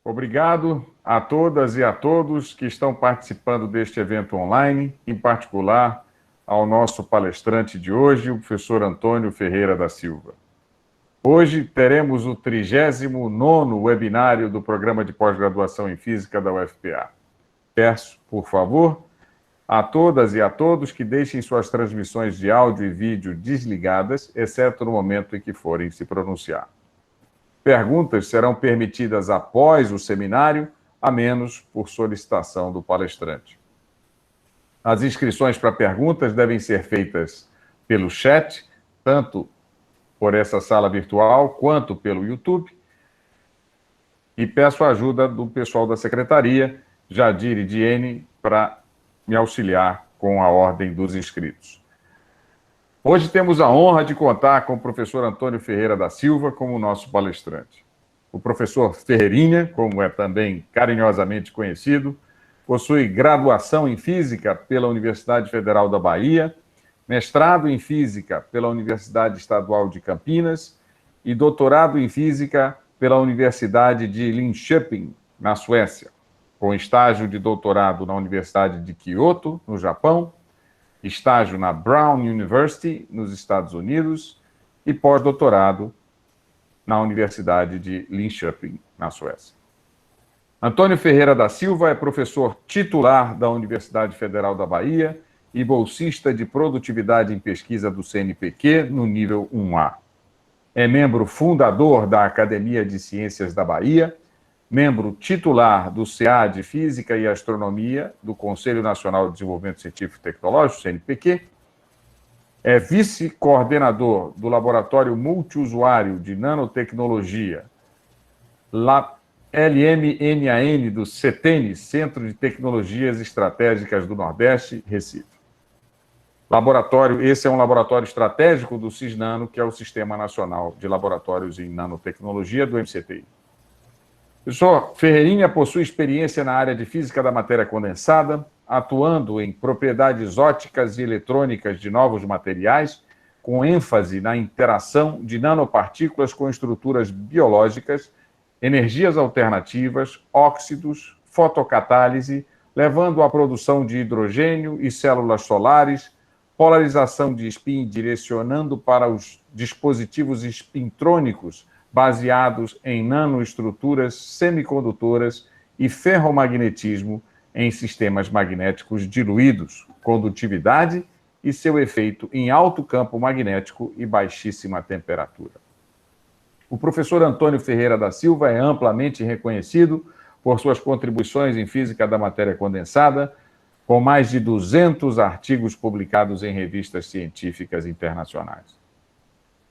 Obrigado a todas e a todos que estão participando deste evento online, em particular ao nosso palestrante de hoje, o professor Antônio Ferreira da Silva. Hoje teremos o 39º webinário do Programa de Pós-Graduação em Física da UFPA. Peço, por favor, a todas e a todos que deixem suas transmissões de áudio e vídeo desligadas, exceto no momento em que forem se pronunciar. Perguntas serão permitidas após o seminário, a menos por solicitação do palestrante. As inscrições para perguntas devem ser feitas pelo chat, tanto por essa sala virtual quanto pelo YouTube. E peço a ajuda do pessoal da secretaria, Jadir e Diene, para me auxiliar com a ordem dos inscritos. Hoje temos a honra de contar com o professor Antônio Ferreira da Silva como nosso palestrante. O professor Ferreirinha, como é também carinhosamente conhecido, possui graduação em Física pela Universidade Federal da Bahia, mestrado em Física pela Universidade Estadual de Campinas e doutorado em Física pela Universidade de Linköping, na Suécia, com estágio de doutorado na Universidade de Kyoto, no Japão, estágio na Brown University, nos Estados Unidos, e pós-doutorado na Universidade de Linköping, na Suécia. Antônio Ferreira da Silva é professor titular da Universidade Federal da Bahia e bolsista de produtividade em pesquisa do CNPq no nível 1A. É membro fundador da Academia de Ciências da Bahia, membro titular do CA de Física e Astronomia do Conselho Nacional de Desenvolvimento Científico e Tecnológico, CNPq, é vice-coordenador do Laboratório Multiusuário de Nanotecnologia, LMNAN do CETENE, Centro de Tecnologias Estratégicas do Nordeste, Recife. Esse é um laboratório estratégico do CISNANO, que é o Sistema Nacional de Laboratórios em Nanotecnologia do MCTI. O professor Ferreirinha possui experiência na área de física da matéria condensada, atuando em propriedades ópticas e eletrônicas de novos materiais, com ênfase na interação de nanopartículas com estruturas biológicas, energias alternativas, óxidos, fotocatálise, levando à produção de hidrogênio e células solares, polarização de spin direcionando para os dispositivos spintrônicos baseados em nanoestruturas semicondutoras e ferromagnetismo em sistemas magnéticos diluídos, condutividade e seu efeito em alto campo magnético e baixíssima temperatura. O professor Antônio Ferreira da Silva é amplamente reconhecido por suas contribuições em física da matéria condensada, com mais de 200 artigos publicados em revistas científicas internacionais.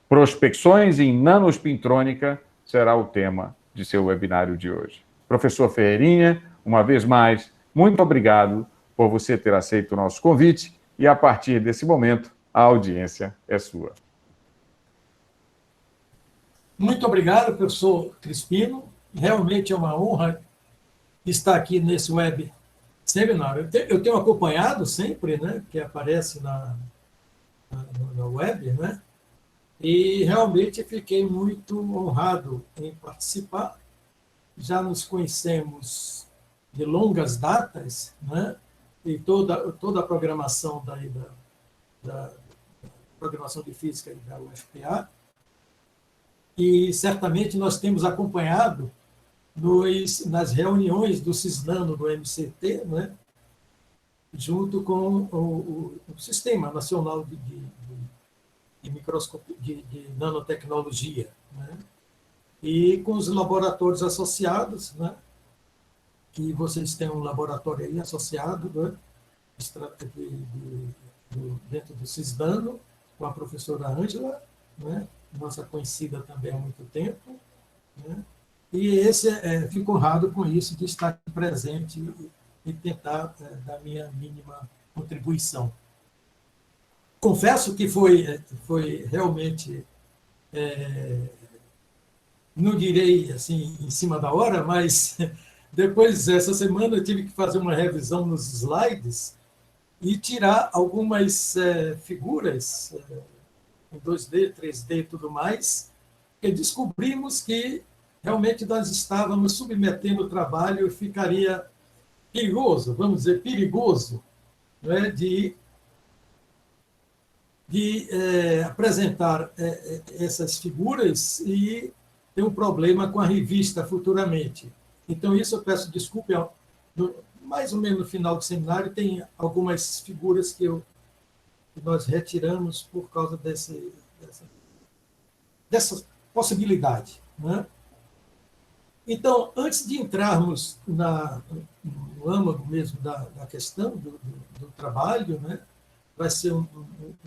Prospecções em nanospintrônica será o tema de seu webinário de hoje. Professor Ferreirinha, uma vez mais, muito obrigado por você ter aceito o nosso convite e, a partir desse momento, a audiência é sua. Muito obrigado, professor Crispino. Realmente é uma honra estar aqui nesse web seminário. Eu tenho acompanhado sempre, né, que aparece na web, né? E realmente fiquei muito honrado em participar. Já nos conhecemos de longas datas, né? E toda a programação da programação de física da UFPA. E certamente nós temos acompanhado nas reuniões do CISNANO do MCT, né? Junto com o Sistema Nacional de microscopia, de nanotecnologia, né? E com os laboratórios associados, né? Que vocês têm um laboratório aí associado, né? Dentro do CISNANO, com a professora Ângela, né? Nossa conhecida também há muito tempo, né? E fico honrado com isso, de estar presente e tentar dar minha mínima contribuição. Confesso que foi realmente, não direi assim em cima da hora, mas depois, essa semana, eu tive que fazer uma revisão nos slides e tirar algumas figuras em 2D, 3D e tudo mais, e descobrimos que realmente nós estávamos submetendo o trabalho e ficaria perigoso, vamos dizer, perigoso, né, de apresentar essas figuras e ter um problema com a revista futuramente. Então, isso eu peço desculpa, mais ou menos no final do seminário tem algumas figuras que nós retiramos por causa dessa possibilidade, né? Então, antes de entrarmos no âmago mesmo da questão do trabalho, né, vai ser um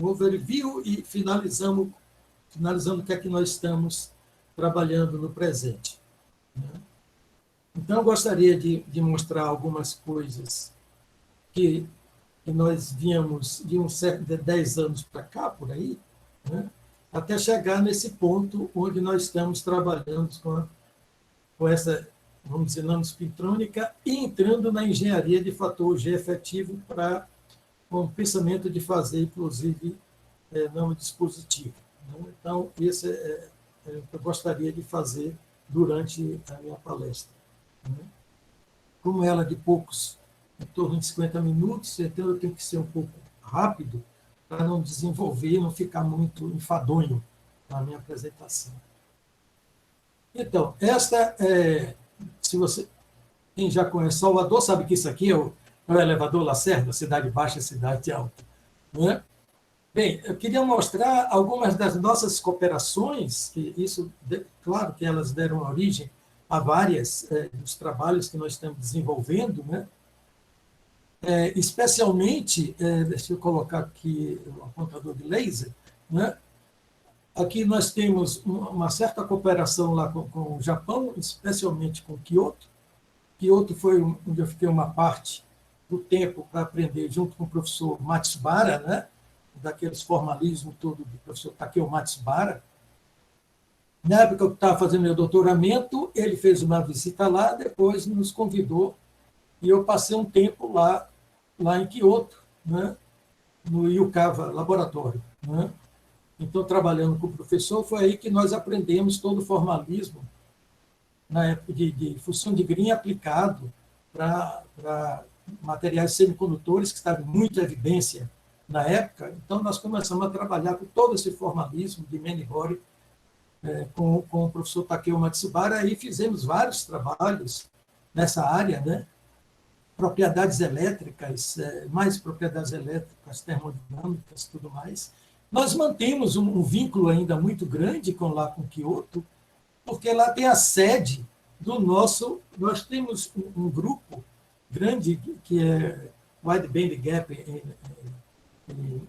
overview e finalizando o que é que nós estamos trabalhando no presente, né? Então, eu gostaria de mostrar algumas coisas que nós víamos de certo de 10 anos para cá, por aí, né, até chegar nesse ponto onde nós estamos trabalhando com essa, vamos dizer, nanospintrônica e entrando na engenharia de fator G efetivo com o pensamento de fazer, inclusive, nanodispositivo, né? Então, esse é o que eu gostaria de fazer durante a minha palestra, né? Como ela de poucos, em torno de 50 minutos, então eu tenho que ser um pouco rápido para não desenvolver, não ficar muito enfadonho na minha apresentação. Então, se você, quem já conhece Salvador, sabe que isso aqui é o elevador Lacerda, cidade baixa, cidade alta, né? Bem, eu queria mostrar algumas das nossas cooperações, que isso, claro que elas deram origem a várias dos trabalhos que nós estamos desenvolvendo, né? Especialmente, deixa eu colocar aqui o apontador de laser, né? Aqui nós temos uma certa cooperação lá com o Japão, especialmente com Kyoto. Kyoto foi onde eu fiquei uma parte do tempo para aprender junto com o professor Matsubara, né? Daqueles formalismos todo do professor Takeo Matsubara. Na época que eu estava fazendo meu doutoramento, ele fez uma visita lá, depois nos convidou, e eu passei um tempo lá em Kyoto, né? No Yukawa Laboratório, né? Então, trabalhando com o professor, foi aí que nós aprendemos todo o formalismo na época de função de Green aplicado para materiais semicondutores, que estavam em muita evidência na época. Então, nós começamos a trabalhar com todo esse formalismo de Menigori com o professor Takeo Matsubara, e fizemos vários trabalhos nessa área, né? Propriedades elétricas, mais propriedades elétricas, termodinâmicas e tudo mais. Nós mantemos um vínculo ainda muito grande com Kyoto, porque lá tem a sede do nosso... Nós temos um grupo grande que é Wide Band Gap in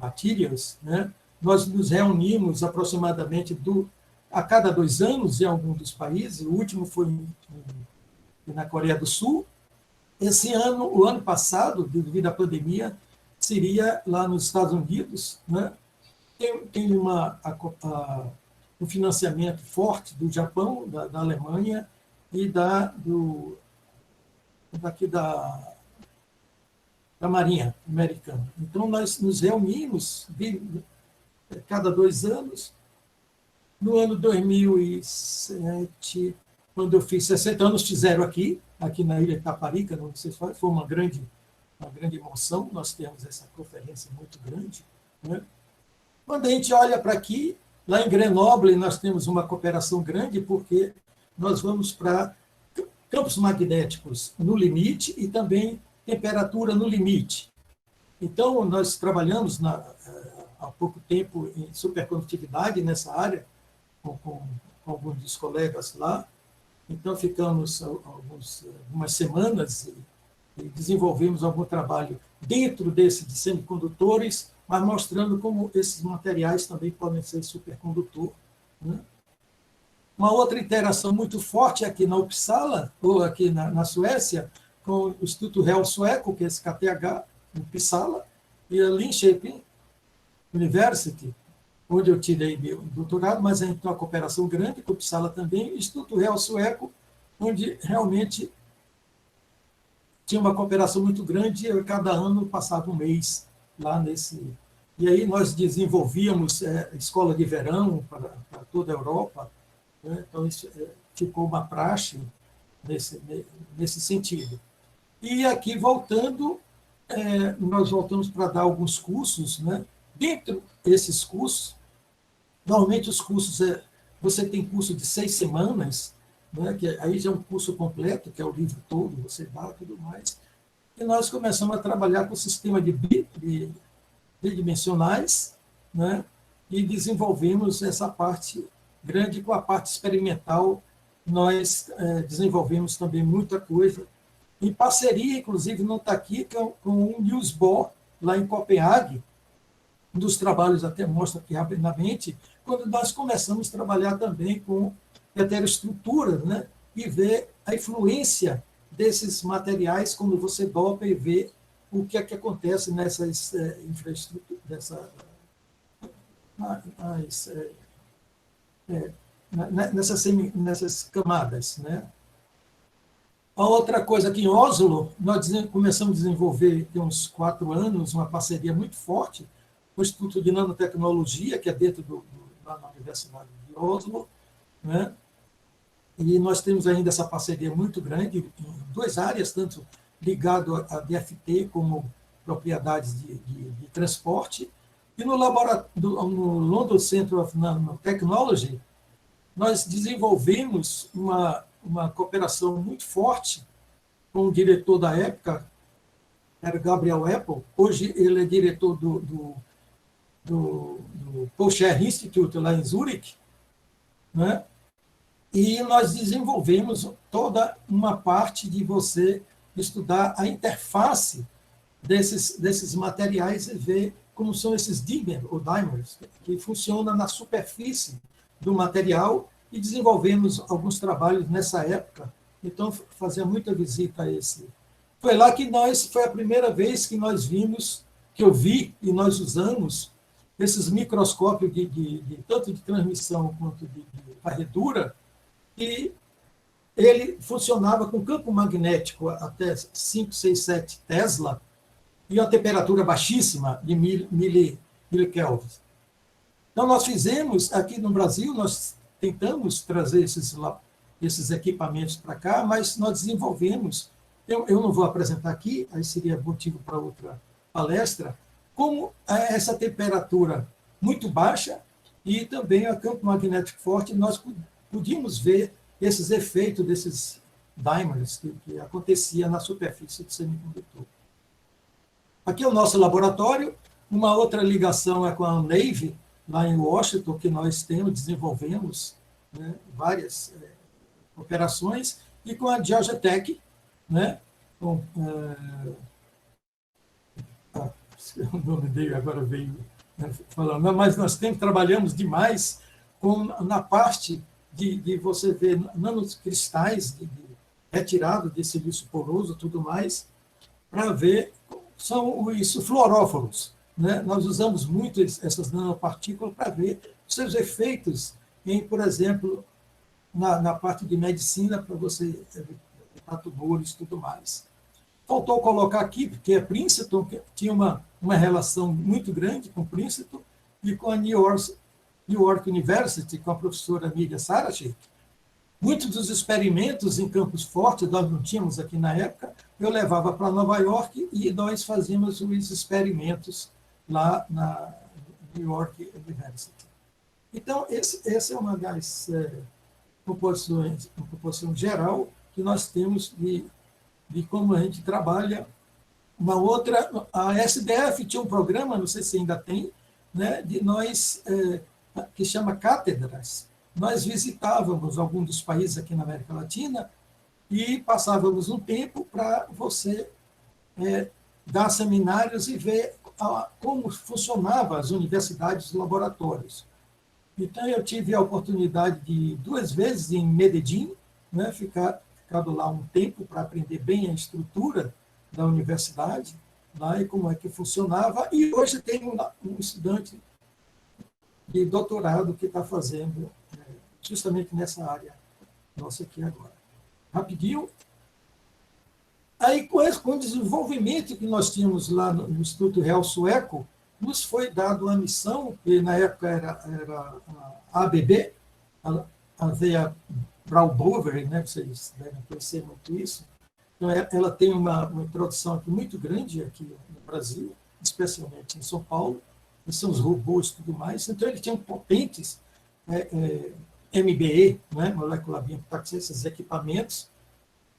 Materials, né? Nós nos reunimos aproximadamente a cada 2 anos em algum dos países. O último foi na Coreia do Sul. O ano passado, devido à pandemia, seria lá nos Estados Unidos, né? Tem um financiamento forte do Japão, da Alemanha e da Marinha Americana. Então, nós nos reunimos cada 2 anos. No ano 2007, quando eu fiz 60 anos, fizeram aqui na Ilha de Itaparica, não sei se foi uma grande emoção. Nós temos essa conferência muito grande, né? Quando a gente olha para aqui, lá em Grenoble, nós temos uma cooperação grande, porque nós vamos para campos magnéticos no limite e também temperatura no limite. Então, nós trabalhamos há pouco tempo em supercondutividade nessa área, com alguns dos colegas lá. Então, ficamos algumas semanas e desenvolvemos algum trabalho dentro de semicondutores, mas mostrando como esses materiais também podem ser supercondutor, né? Uma outra interação muito forte aqui na Uppsala, ou aqui na Suécia, com o Instituto Real Sueco, que é esse KTH, em Uppsala, e a Linköping University, onde eu tirei meu doutorado, mas a gente tem uma cooperação grande com o Uppsala também, o Instituto Real Sueco, onde realmente tinha uma cooperação muito grande, e cada ano passava um mês lá nesse... E aí nós desenvolvíamos escola de verão para toda a Europa, né? Então, isso ficou uma praxe nesse sentido. E aqui, voltando, nós voltamos para dar alguns cursos, né? Dentro desses cursos, normalmente os cursos, você tem curso de 6 semanas, né? Que aí já é um curso completo, que é o livro todo, você dá tudo mais. E nós começamos a trabalhar com o sistema de bidimensionais, né? E desenvolvemos essa parte grande. Com a parte experimental, nós desenvolvemos também muita coisa, em parceria, inclusive, não está aqui, com o Niels Bohr, lá em Copenhague. Um dos trabalhos, até mostra aqui rapidamente, quando nós começamos a trabalhar também com heteroestruturas, né? E ver a influência desses materiais quando você dopa e vê o que é que acontece nessas infraestruturas, nessas camadas, né? A outra coisa, aqui em Oslo, nós começamos a desenvolver, tem uns 4 anos, uma parceria muito forte com o Instituto de Nanotecnologia, que é dentro lá na Universidade de Oslo, né? E nós temos ainda essa parceria muito grande em 2 áreas, tanto ligado a DFT como propriedades de transporte. E no London Center of Nanotechnology, nós desenvolvemos uma cooperação muito forte com o diretor da época, era Gabriel Apple. Hoje ele é diretor do Pocher Institute, lá em Zurique, né? E nós desenvolvemos toda uma parte de você estudar a interface desses materiais e ver como são esses dimers, que funcionam na superfície do material, e desenvolvemos alguns trabalhos nessa época. Então, fazia muita visita a esse. Foi lá que foi a primeira vez que nós vimos, que eu vi e nós usamos esses microscópios tanto de transmissão quanto de varredura, e ele funcionava com campo magnético até 5, 6, 7 Tesla e uma temperatura baixíssima de milikelvin. Então, nós fizemos, aqui no Brasil, nós tentamos trazer esses equipamentos para cá, mas nós desenvolvemos, eu não vou apresentar aqui, aí seria motivo para outra palestra, como essa temperatura muito baixa e também a campo magnético forte, nós podíamos ver esses efeitos desses dimers que acontecia na superfície do semicondutor. Aqui é o nosso laboratório. Uma outra ligação é com a Navy, lá em Washington, que nós desenvolvemos, né, várias operações, e com a Georgia Tech, né, o nome dele agora veio, né, falando, mas nós trabalhamos demais na parte de você ver nanocristais retirados desse lixo poroso, tudo mais, para ver, são os fluoróforos, né? Nós usamos muito essas nanopartículas para ver os seus efeitos por exemplo, na parte de medicina, para você evitar tumores e tudo mais. Faltou colocar aqui, porque a Princeton tinha uma relação muito grande com Princeton e com a New York University, com a professora Miriam Sarachek. Muitos dos experimentos em campos fortes, nós não tínhamos aqui na época, eu levava para Nova York e nós fazíamos os experimentos lá na New York University. Então, essa é uma das proporções, uma proporção geral que nós temos de como a gente trabalha. Uma outra, a SDF tinha um programa, não sei se ainda tem, né, de nós, que chama Cátedras. Nós visitávamos alguns dos países aqui na América Latina e passávamos um tempo para você dar seminários e ver como funcionavam as universidades e os laboratórios. Então, eu tive a oportunidade de 2 vezes em Medellín, né, ficado lá um tempo para aprender bem a estrutura da universidade, lá, e como é que funcionava. E hoje tem um estudante de doutorado que está fazendo justamente nessa área nossa aqui agora. Rapidinho. Aí, com o desenvolvimento que nós tínhamos lá no Instituto Real Sueco, nos foi dado uma missão, que na época era a ABB, a veia Browbover, né? Vocês devem conhecer muito isso. Então, ela tem uma introdução aqui muito grande aqui no Brasil, especialmente em São Paulo, que são os robôs e tudo mais. Então, eles tinham potentes MBE, né? Molecular Bioimpacto, esses equipamentos.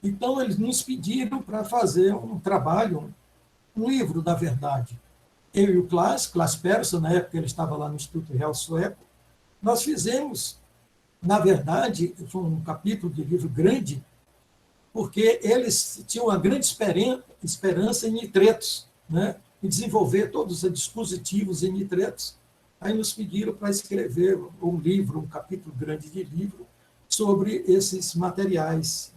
Então, eles nos pediram para fazer um trabalho, um livro, na verdade. Eu e o Klaas Persson, na época ele estava lá no Instituto Real Sueco, nós fizemos, na verdade, foi um capítulo de livro grande, porque eles tinham uma grande esperança em nitretos, né? Em desenvolver todos os dispositivos em nitretos. Aí nos pediram para escrever um livro, um capítulo grande de livro, sobre esses materiais,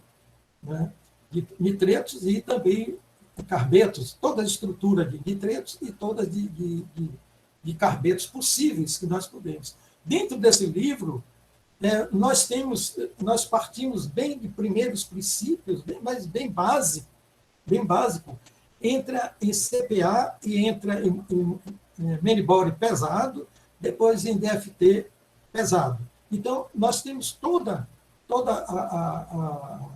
né? De nitretos e também carbetos, toda a estrutura de nitretos e toda de carbetos possíveis que nós podemos. Dentro desse livro, nós partimos bem de primeiros princípios, mas bem básico, entra em CPA e entra em Manibody pesado, depois em DFT pesado. Então, nós temos toda a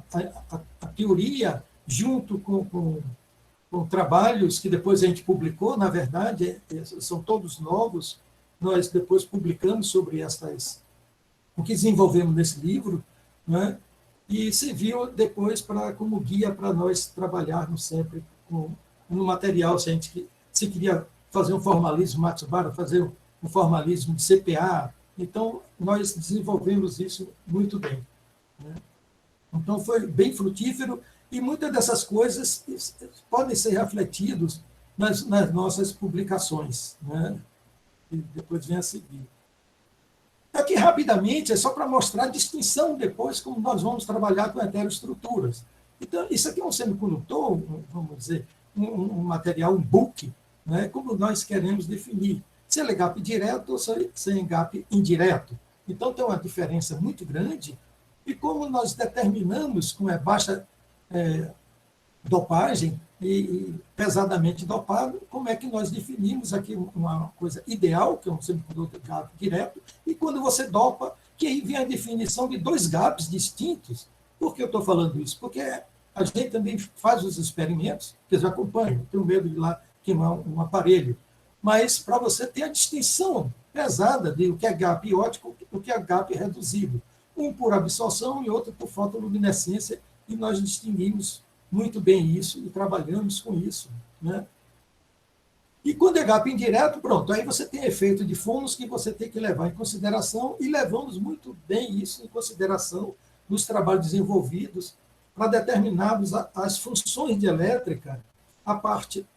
teoria junto com trabalhos que depois a gente publicou, na verdade, são todos novos, nós depois publicamos sobre o que desenvolvemos nesse livro, né? E serviu depois como guia para nós trabalharmos sempre no material, se queria fazer um formalismo Matsubara, fazer um formalismo de CPA, então nós desenvolvemos isso muito bem, né? Então foi bem frutífero, e muitas dessas coisas podem ser refletidas nas nossas publicações, né? E depois vem a seguir. Aqui, rapidamente, é só para mostrar a distinção depois, como nós vamos trabalhar com heteroestruturas. Então, isso aqui é um semicondutor, vamos dizer, um material, um book, né? Como nós queremos definir, se é gap direto ou se é gap indireto. Então, tem uma diferença muito grande, e como nós determinamos com baixa dopagem e pesadamente dopado, como é que nós definimos aqui uma coisa ideal, que é um semicondutor gap direto, e quando você dopa, que aí vem a definição de dois gaps distintos. Por que eu estou falando isso? Porque a gente também faz os experimentos, que eles acompanham, tenho medo de ir lá queimar um aparelho, mas para você ter a distinção pesada de o que é gap óptico e o que é gap reduzido, um por absorção e outro por fotoluminescência, e nós distinguimos muito bem isso e trabalhamos com isso, né? E quando é gap indireto, pronto, aí você tem efeito de fomos que você tem que levar em consideração, e levamos muito bem isso em consideração nos trabalhos desenvolvidos para determinarmos as funções de elétrica, a parte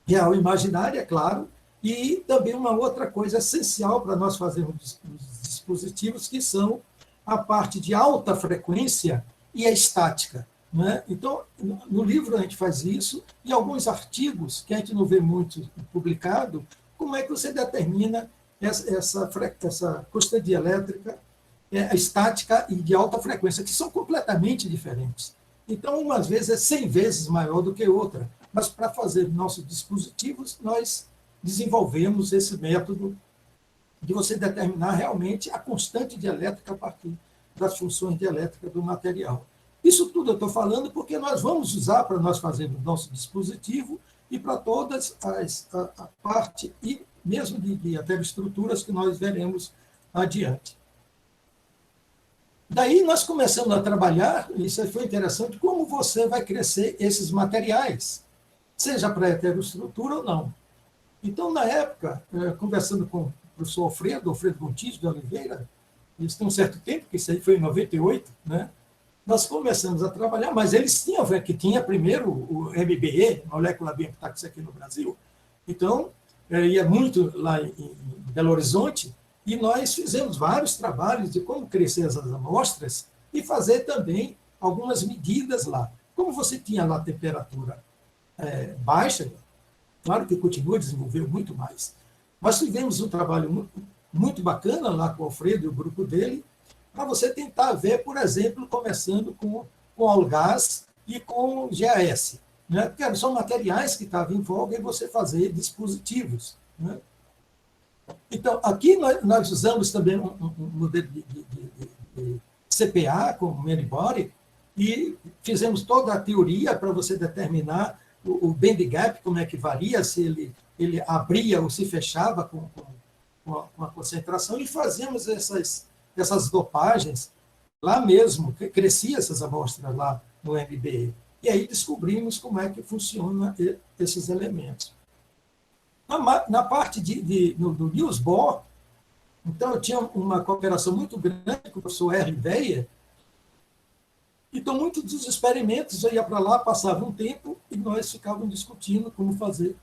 real e imaginária, claro, e também uma outra coisa essencial para nós fazermos os dispositivos, que são a parte de alta frequência e a estática, né? Então, no livro a gente faz isso, e alguns artigos que a gente não vê muito publicado, como é que você determina essa constante dielétrica, estática e de alta frequência, que são completamente diferentes. Então, umas vezes é 100 vezes maior do que outra, mas para fazer nossos dispositivos, nós desenvolvemos esse método de você determinar realmente a constante dielétrica a partir das funções dielétricas do material. Isso tudo eu estou falando porque nós vamos usar para nós fazermos nosso dispositivo e para todas a parte, e mesmo de até estruturas que nós veremos adiante. Daí nós começamos a trabalhar, e isso foi interessante, como você vai crescer esses materiais, seja para heteroestrutura ou não. Então, na época, conversando com o professor Alfredo Gontijo de Oliveira, isso tem um certo tempo, que isso aí foi em 98, né? Nós começamos a trabalhar, mas eles tinha primeiro o MBE, Molecular Bioimpacto aqui no Brasil. Então, eu ia muito lá em Belo Horizonte, e nós fizemos vários trabalhos de como crescer as amostras e fazer também algumas medidas lá. Como você tinha lá temperatura baixa, claro que continua a desenvolver muito mais. Nós tivemos um trabalho muito bacana lá com o Alfredo e o grupo dele, para você tentar ver, por exemplo, começando com Algás e com GAS, né? Porque são materiais que estavam em voga em você fazer dispositivos, né? Então, aqui nós usamos também um modelo CPA, com many body, e fizemos toda a teoria para você determinar o band gap, como é que varia, se ele abria ou se fechava com a concentração, e fazíamos essas dopagens lá mesmo, crescia essas amostras lá no MBE. E aí descobrimos como é que funciona esses elementos. Na parte do Niels Bohr, então eu tinha uma cooperação muito grande com o professor Erwin Weyer. Então, muitos dos experimentos, eu ia para lá, passava um tempo, e nós ficávamos discutindo como fazer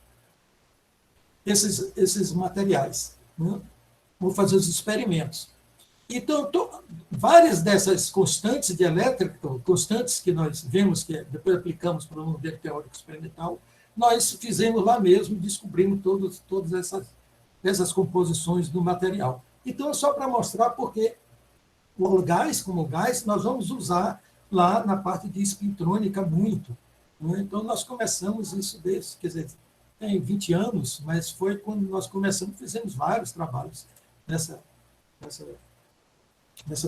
esses materiais, né? Como fazer os experimentos. Então, várias dessas constantes de elétrica, constantes que nós vemos, que depois aplicamos para o modelo teórico experimental, nós fizemos lá mesmo, descobrimos todas essas composições do material. Então, é só para mostrar porque o gás, como gás, nós vamos usar lá na parte de espintrônica muito, né? Então, nós começamos isso desde, quer dizer, tem 20 anos, mas foi quando nós começamos, fizemos vários trabalhos nessa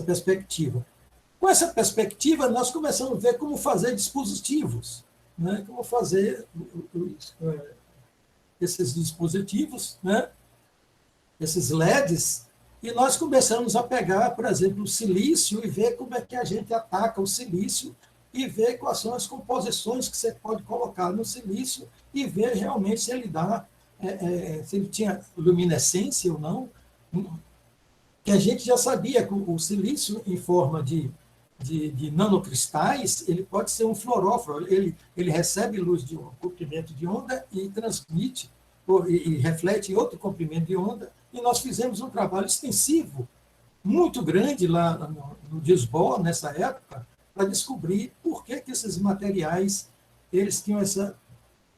perspectiva. Com essa perspectiva, nós começamos a ver como fazer dispositivos, né? Como fazer esses dispositivos, né? Esses LEDs, e nós começamos a pegar, por exemplo, o silício e ver como é que a gente ataca o silício e ver quais são as composições que você pode colocar no silício e ver realmente se ele dá, se ele tinha luminescência ou não. Que a gente já sabia que o silício em forma de nanocristais, ele pode ser um fluoróforo, ele recebe luz de um comprimento de onda e transmite, e reflete em outro comprimento de onda, e nós fizemos um trabalho extensivo, muito grande lá no Niels Bohr, nessa época, para descobrir por que esses materiais eles tinham essa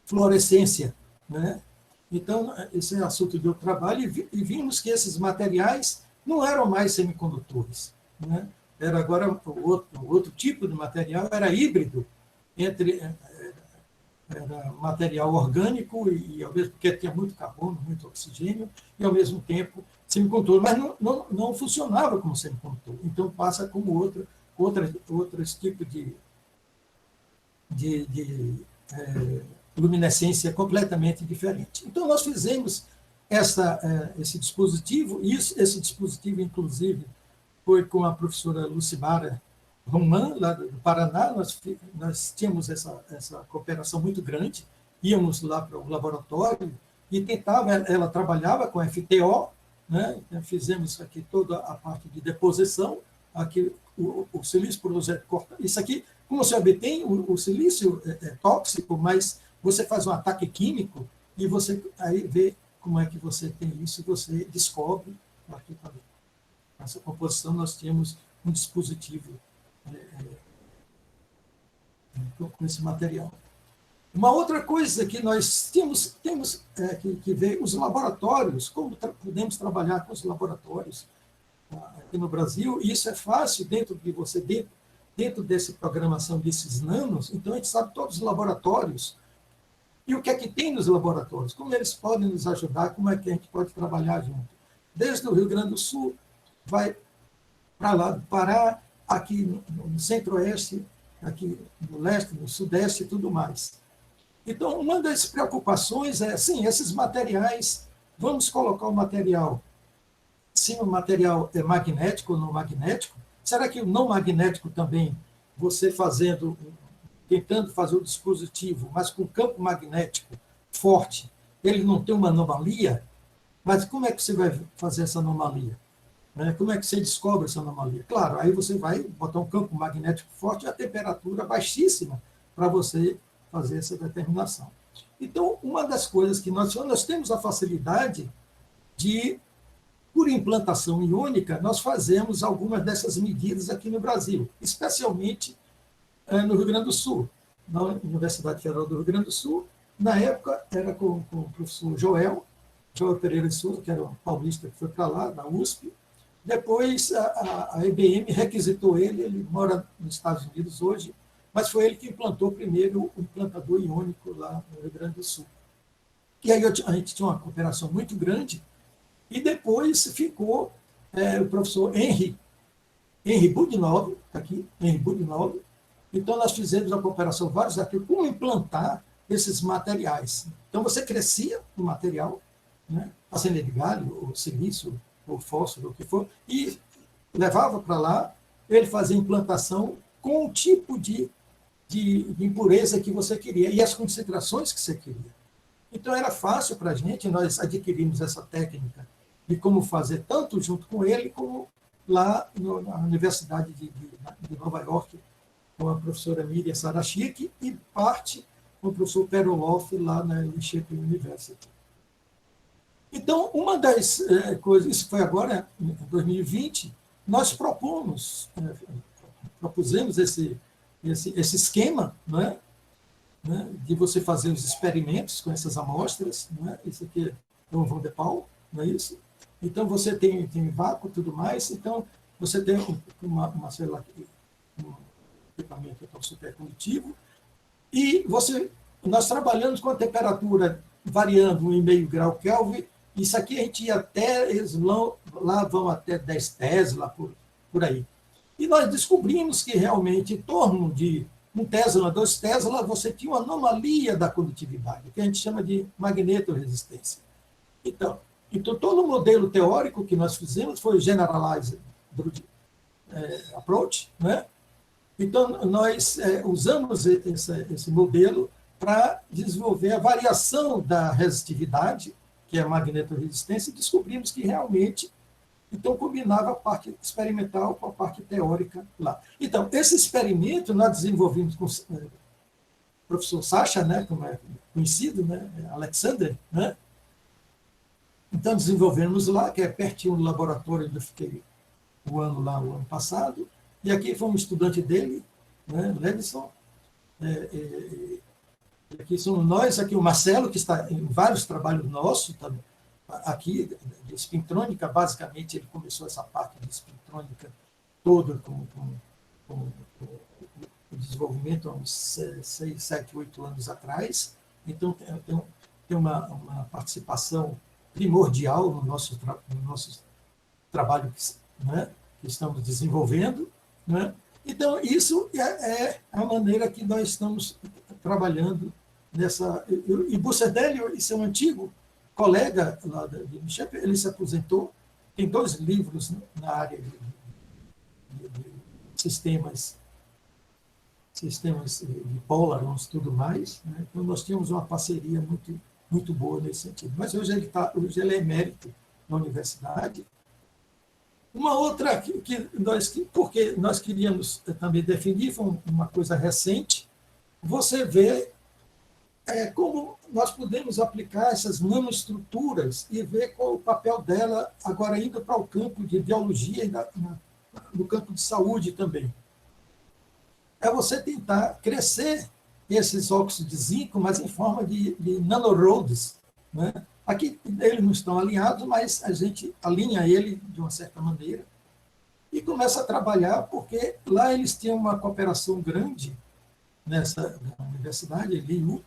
fluorescência, né? Então, esse é assunto de outro trabalho, e vimos que esses materiais não eram mais semicondutores, né? Era agora outro tipo de material, era híbrido entre era material orgânico e ao mesmo porque tinha muito carbono, muito oxigênio e ao mesmo tempo semicondutor, mas não funcionava como semicondutor. Então passa como outros tipos de luminescência completamente diferente. Então nós fizemos esse dispositivo, e esse dispositivo inclusive foi com a professora Lucimara Roman, lá do Paraná. Nós tínhamos essa cooperação muito grande, íamos lá para o laboratório e ela trabalhava com FTO, né? Fizemos aqui toda a parte de deposição, aqui o silício por corta. Isso aqui, como você obtém, o silício é tóxico, mas você faz um ataque químico e você aí vê como é que você tem isso e você descobre aqui também. Nessa composição nós tínhamos um dispositivo com esse material. Uma outra coisa que nós temos que ver, os laboratórios, como podemos trabalhar com os laboratórios aqui no Brasil, e isso é fácil dentro dessa programação desses nanos. Então a gente sabe todos os laboratórios e o que é que tem nos laboratórios, como eles podem nos ajudar, como é que a gente pode trabalhar junto. Desde o Rio Grande do Sul, vai para lá do Pará, aqui no centro-oeste, aqui no leste, no sudeste e tudo mais. Então, uma das preocupações é, sim, esses materiais, vamos colocar o material, sim, o material é magnético ou não magnético? Será que o não magnético também, você tentando fazer o dispositivo, mas com campo magnético forte, ele não tem uma anomalia? Mas como é que você vai fazer essa anomalia? Como é que você descobre essa anomalia? Claro, aí você vai botar um campo magnético forte e a temperatura baixíssima para você fazer essa determinação. Então, uma das coisas que nós temos a facilidade de, por implantação iônica, nós fazemos algumas dessas medidas aqui no Brasil, especialmente no Rio Grande do Sul, na Universidade Federal do Rio Grande do Sul. Na época, era com o professor Joel Pereira de Souza, que era um paulista que foi para lá, da USP. Depois, a IBM requisitou ele mora nos Estados Unidos hoje, mas foi ele que implantou primeiro o implantador iônico lá no Rio Grande do Sul. E aí a gente tinha uma cooperação muito grande, e depois ficou o professor Henry Henri Budinov, está aqui, Henri Budinov. Então, nós fizemos a cooperação vários artigos, como implantar esses materiais. Então, você crescia o material, né, a semente de galho, o silício, o fósforo, o que for, e levava para lá, ele fazia implantação com o tipo de impureza que você queria e as concentrações que você queria. Então, era fácil para a gente, nós adquirimos essa técnica de como fazer, tanto junto com ele, como lá na Universidade de Nova York, com a professora Miriam Sarachik, e parte com o professor Peroloff, lá na Linköping University. Então, uma das coisas, isso foi agora, em 2020, nós propusemos esse esquema, né, de você fazer os experimentos com essas amostras, né, isso aqui é um Van de Paul, não é isso? Então, você tem vácuo e tudo mais, então, você tem uma célula, um equipamento supercondutivo, e nós trabalhamos com a temperatura variando 1,5 grau Kelvin, isso aqui a gente ia até, eles lá vão até 10 Tesla, por aí. E nós descobrimos que realmente, em torno de 1 Tesla, 2 Tesla, você tinha uma anomalia da condutividade, que a gente chama de magnetorresistência. Então, todo o modelo teórico que nós fizemos foi o Generalized Approach, né? Então, nós usamos esse modelo para desenvolver a variação da resistividade, que é a magnetorresistência, e descobrimos que realmente, então, combinava a parte experimental com a parte teórica lá. Então, esse experimento nós desenvolvemos com o professor Sacha, né, como é conhecido, né, Alexander, né? Então, desenvolvemos lá, que é pertinho do laboratório onde eu fiquei o ano passado, e aqui foi um estudante dele, né, Levison, aqui somos nós, aqui o Marcelo, que está em vários trabalhos nossos, também, aqui, de espintrônica, basicamente, ele começou essa parte de espintrônica toda com o desenvolvimento há uns 6, 7, 8 anos atrás. Então, tem uma participação primordial no nosso trabalho, né, que estamos desenvolvendo, né? Então, isso é a maneira que nós estamos trabalhando nessa... E Busserdelli, isso é um antigo colega lá de Linköping, ele se aposentou, tem 2 livros na área de sistemas de Polarons e tudo mais, né? Então, nós tínhamos uma parceria muito, muito boa nesse sentido. Mas hoje ele é emérito na universidade. Uma outra porque nós queríamos também definir, foi uma coisa recente, você vê como nós podemos aplicar essas nanoestruturas e ver qual o papel dela agora indo para o campo de biologia e no campo de saúde também. É você tentar crescer esses óxidos de zinco, mas em forma de nanorods, né? Aqui eles não estão alinhados, mas a gente alinha ele de uma certa maneira e começa a trabalhar, porque lá eles tinham uma cooperação grande na universidade, LIU,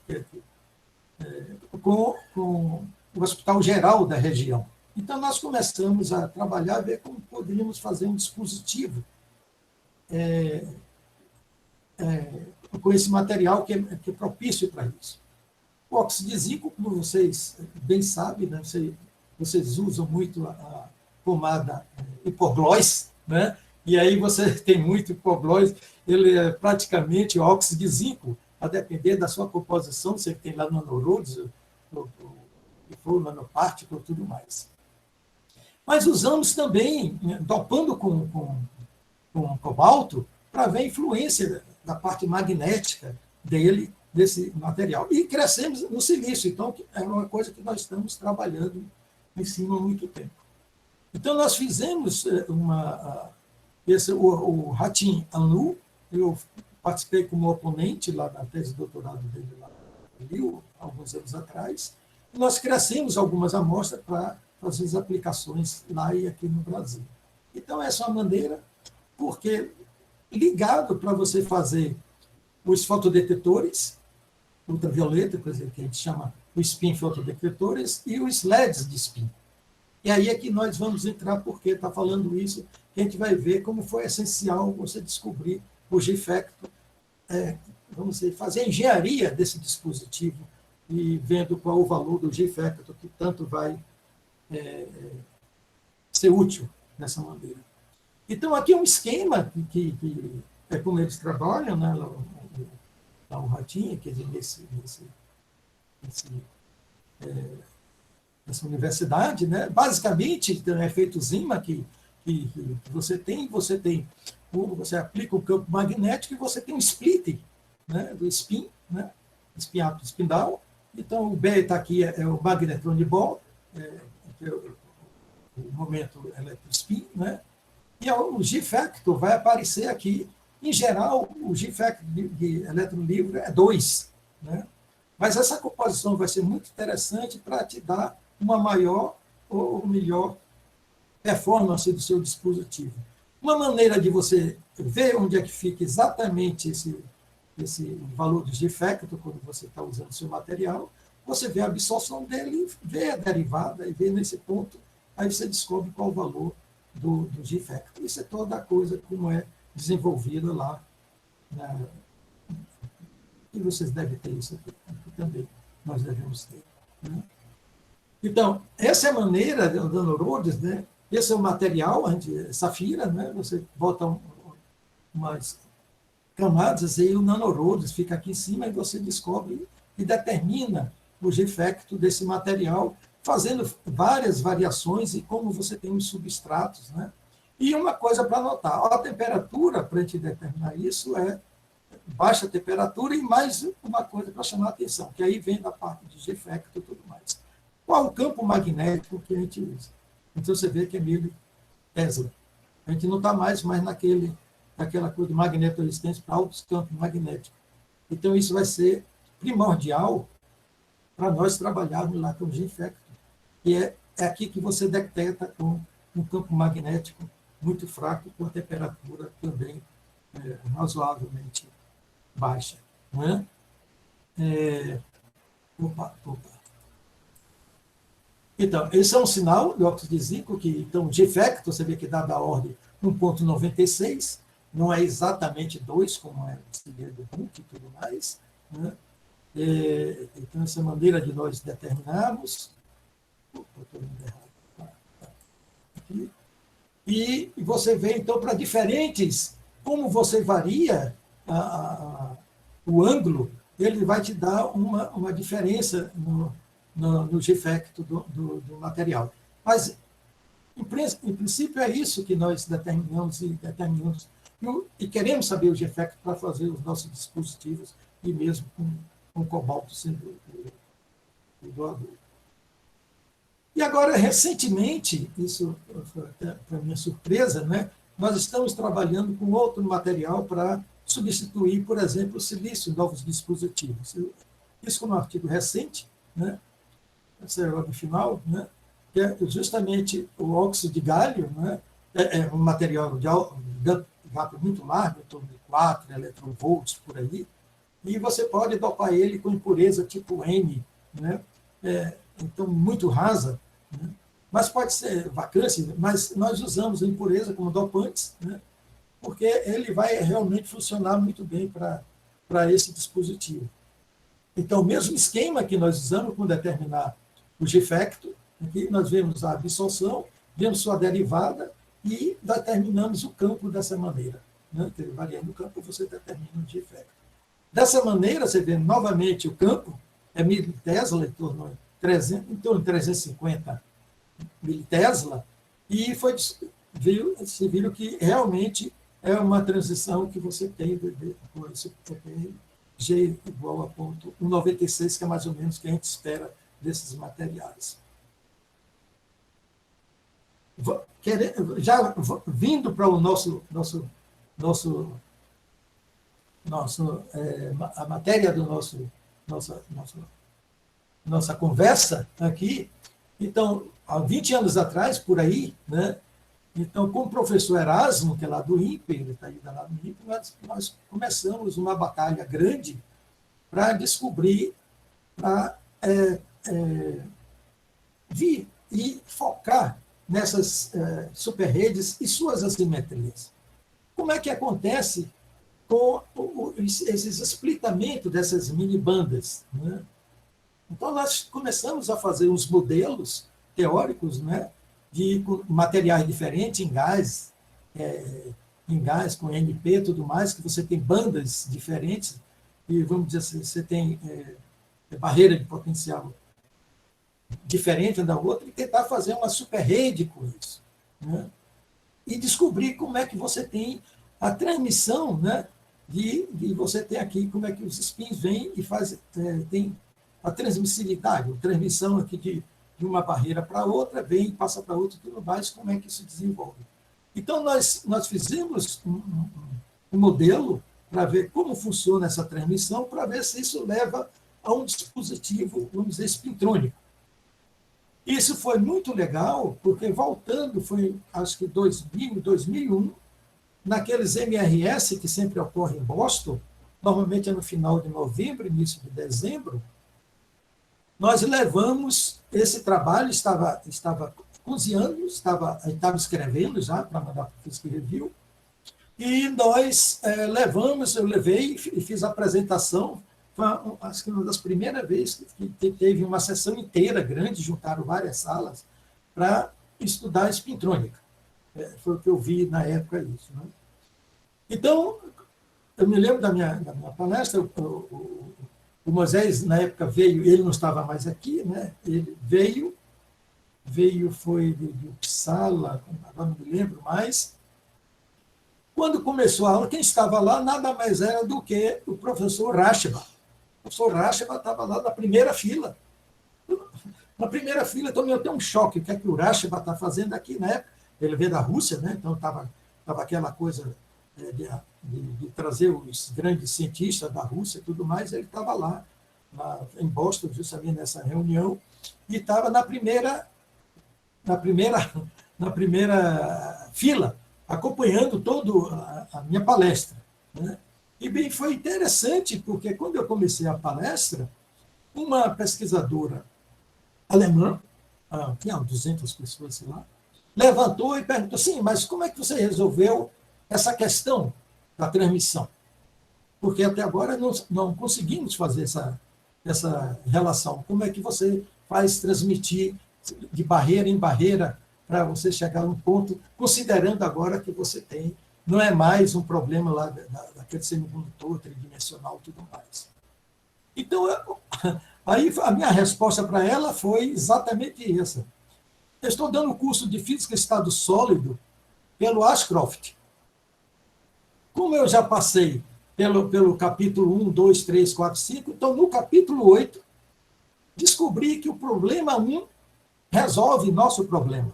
com o Hospital Geral da região. Então, nós começamos a trabalhar, ver como poderíamos fazer um dispositivo com esse material que é propício para isso. O óxido de zinco, como vocês bem sabem, né, vocês usam muito a pomada hipoglós, né? E aí você tem muito hipoglós, ele é praticamente óxido de zinco, a depender da sua composição, você tem lá nanorods, nanopartículas e tudo mais. Mas usamos também, dopando com cobalto, para ver a influência da parte magnética desse material. E crescemos no silício, então é uma coisa que nós estamos trabalhando em cima há muito tempo. Então, nós fizemos o Hatim Anu, eu participei como oponente lá na tese de doutorado dele lá no Rio, alguns anos atrás, e nós crescemos algumas amostras para fazer as aplicações lá e aqui no Brasil. Então, essa é uma maneira, porque ligado para você fazer os fotodetectores ultravioleta, por exemplo, que a gente chama o spin fotodetectores, e os LEDs de spin. E aí é que nós vamos entrar, porque está falando isso, que a gente vai ver como foi essencial você descobrir o G-Factor, vamos dizer, fazer a engenharia desse dispositivo e vendo qual o valor do G-Factor que tanto vai ser útil dessa maneira. Então, aqui é um esquema que é como eles trabalham, né, lá o Ratinho, quer dizer, nessa universidade, né? Basicamente, tem um efeito Zima que você aplica o campo magnético e você tem um splitting, né, do spin, né, spin up, spin down. Então, o beta aqui é o magnetron de Bohr, que é o momento electrospin, né? E o G-factor vai aparecer aqui. Em geral, o G-factor de elétron livre é 2, né? Mas essa composição vai ser muito interessante para te dar uma maior ou melhor performance do seu dispositivo. Uma maneira de você ver onde é que fica exatamente esse valor do G-factor, quando você está usando o seu material, você vê a absorção dele, vê a derivada e vê nesse ponto, aí você descobre qual o valor do G-factor. Isso é toda a coisa como é desenvolvida lá. E vocês devem ter isso aqui também. Nós devemos ter. Né? Então, essa é a maneira do nanorods, né? Esse é o material, safira, né? Você bota umas camadas e o nanorods fica aqui em cima e você descobre e determina o G-factor desse material, fazendo várias variações e como você tem os substratos, né? E uma coisa para notar, a temperatura, para a gente determinar isso, é baixa temperatura e mais uma coisa para chamar a atenção, que aí vem da parte de G-factor e tudo mais. Qual o campo magnético que a gente usa? Então você vê que é 1000 Tesla. A gente não está mais naquela coisa de magnetoresistência para altos campos magnéticos. Então isso vai ser primordial para nós trabalharmos lá com o G-factor. E é aqui que você detecta com um campo magnético muito fraco, com a temperatura também razoavelmente baixa. Não é? Opa. Então, esse é um sinal de óxido de zinco, então, G-factor, você vê que dá da ordem 1,96, não é exatamente 2, como é do Hooke e tudo mais. Né? Então, essa é a maneira de nós determinarmos. Estou indo errado. Aqui. E você vê, então, para diferentes, como você varia o ângulo, ele vai te dar uma diferença no G-factor do material. Mas, em princípio, é isso que nós determinamos e queremos saber o G-factor para fazer os nossos dispositivos, e mesmo com cobalto sendo o doador. E agora, recentemente, isso foi até para minha surpresa, né, nós estamos trabalhando com outro material para substituir, por exemplo, o silício em novos dispositivos. Isso com um artigo recente, né, esse é o final, né, que é justamente o óxido de gálio, né, é um material de gap muito largo, em torno de 4 eletronvolts por aí, e você pode dopar ele com impureza tipo N, né, então muito rasa, né, mas pode ser vacância, mas nós usamos a impureza como dopantes, né, porque ele vai realmente funcionar muito bem para esse dispositivo. Então, o mesmo esquema que nós usamos para determinar o G-factor, aqui nós vemos a absorção, vemos sua derivada e determinamos o campo dessa maneira. Né? Variando o campo, você determina o G-factor. Dessa maneira, você vê novamente o campo, é 1000 Tesla, em torno de 350 mil Tesla, e se viu que realmente é uma transição que você tem com esse G igual a 1,96, que é mais ou menos o que a gente espera desses materiais. Já vindo para o a matéria do nossa conversa aqui, então, há 20 anos atrás, por aí, né? Então, com o professor Erasmo, que é lá do INPE, ele está aí lá do INPE, nós começamos uma batalha grande para descobrir, para e focar nessas superredes e suas assimetrias. Como é que acontece com esses splitamentos dessas mini-bandas, né? Então, nós começamos a fazer uns modelos teóricos, né, de materiais diferentes, em gás, com NP e tudo mais, que você tem bandas diferentes, e, vamos dizer assim, você tem barreira de potencial diferente da outra, e tentar fazer uma super-rede com isso, né? E descobrir como é que você tem a transmissão, né, de você ter aqui, como é que os spins vêm e tem a transmissibilidade, a transmissão aqui de uma barreira para outra, vem e passa para outra e tudo mais, como é que isso desenvolve. Então, nós fizemos um modelo para ver como funciona essa transmissão, para ver se isso leva a um dispositivo, vamos dizer, spintrônico. Isso foi muito legal, porque voltando, foi acho que 2000, 2001, naqueles MRS que sempre ocorrem em Boston, normalmente é no final de novembro, início de dezembro, nós levamos esse trabalho, estava cozinhando, estava escrevendo já para mandar para o Physics Review, e nós eu levei e fiz a apresentação. Foi, acho que uma das primeiras vezes que teve uma sessão inteira grande, juntaram várias salas para estudar spintrônica. Foi o que eu vi na época isso, né? Então, eu me lembro da minha palestra, o Moisés, na época, veio, ele não estava mais aqui, né? Ele veio, foi de Uppsala, agora não me lembro mais. Quando começou a aula, quem estava lá nada mais era do que o professor Rashba. O professor Rashba estava lá na primeira fila. Na primeira fila, então eu tenho um choque. O que é que o Rashba está fazendo aqui, né? Ele veio da Rússia, né? Então estava aquela coisa de trazer os grandes cientistas da Rússia e tudo mais. Ele estava lá, em Boston, justamente nessa reunião, e estava na primeira fila, acompanhando toda a minha palestra, né? E bem, foi interessante, porque quando eu comecei a palestra, uma pesquisadora alemã, tinha 200 pessoas, sei lá, levantou e perguntou assim, mas como é que você resolveu essa questão da transmissão? Porque até agora não conseguimos fazer essa relação. Como é que você faz transmitir de barreira em barreira para você chegar a um ponto, considerando agora que você tem, não é mais um problema lá daquele semicondutor tridimensional e tudo mais. Então, aí a minha resposta para ela foi exatamente essa. Eu estou dando o curso de Física em Estado Sólido pelo Ashcroft. Como eu já passei pelo capítulo 1, 2, 3, 4, 5, então no capítulo 8, descobri que o problema 1 resolve nosso problema.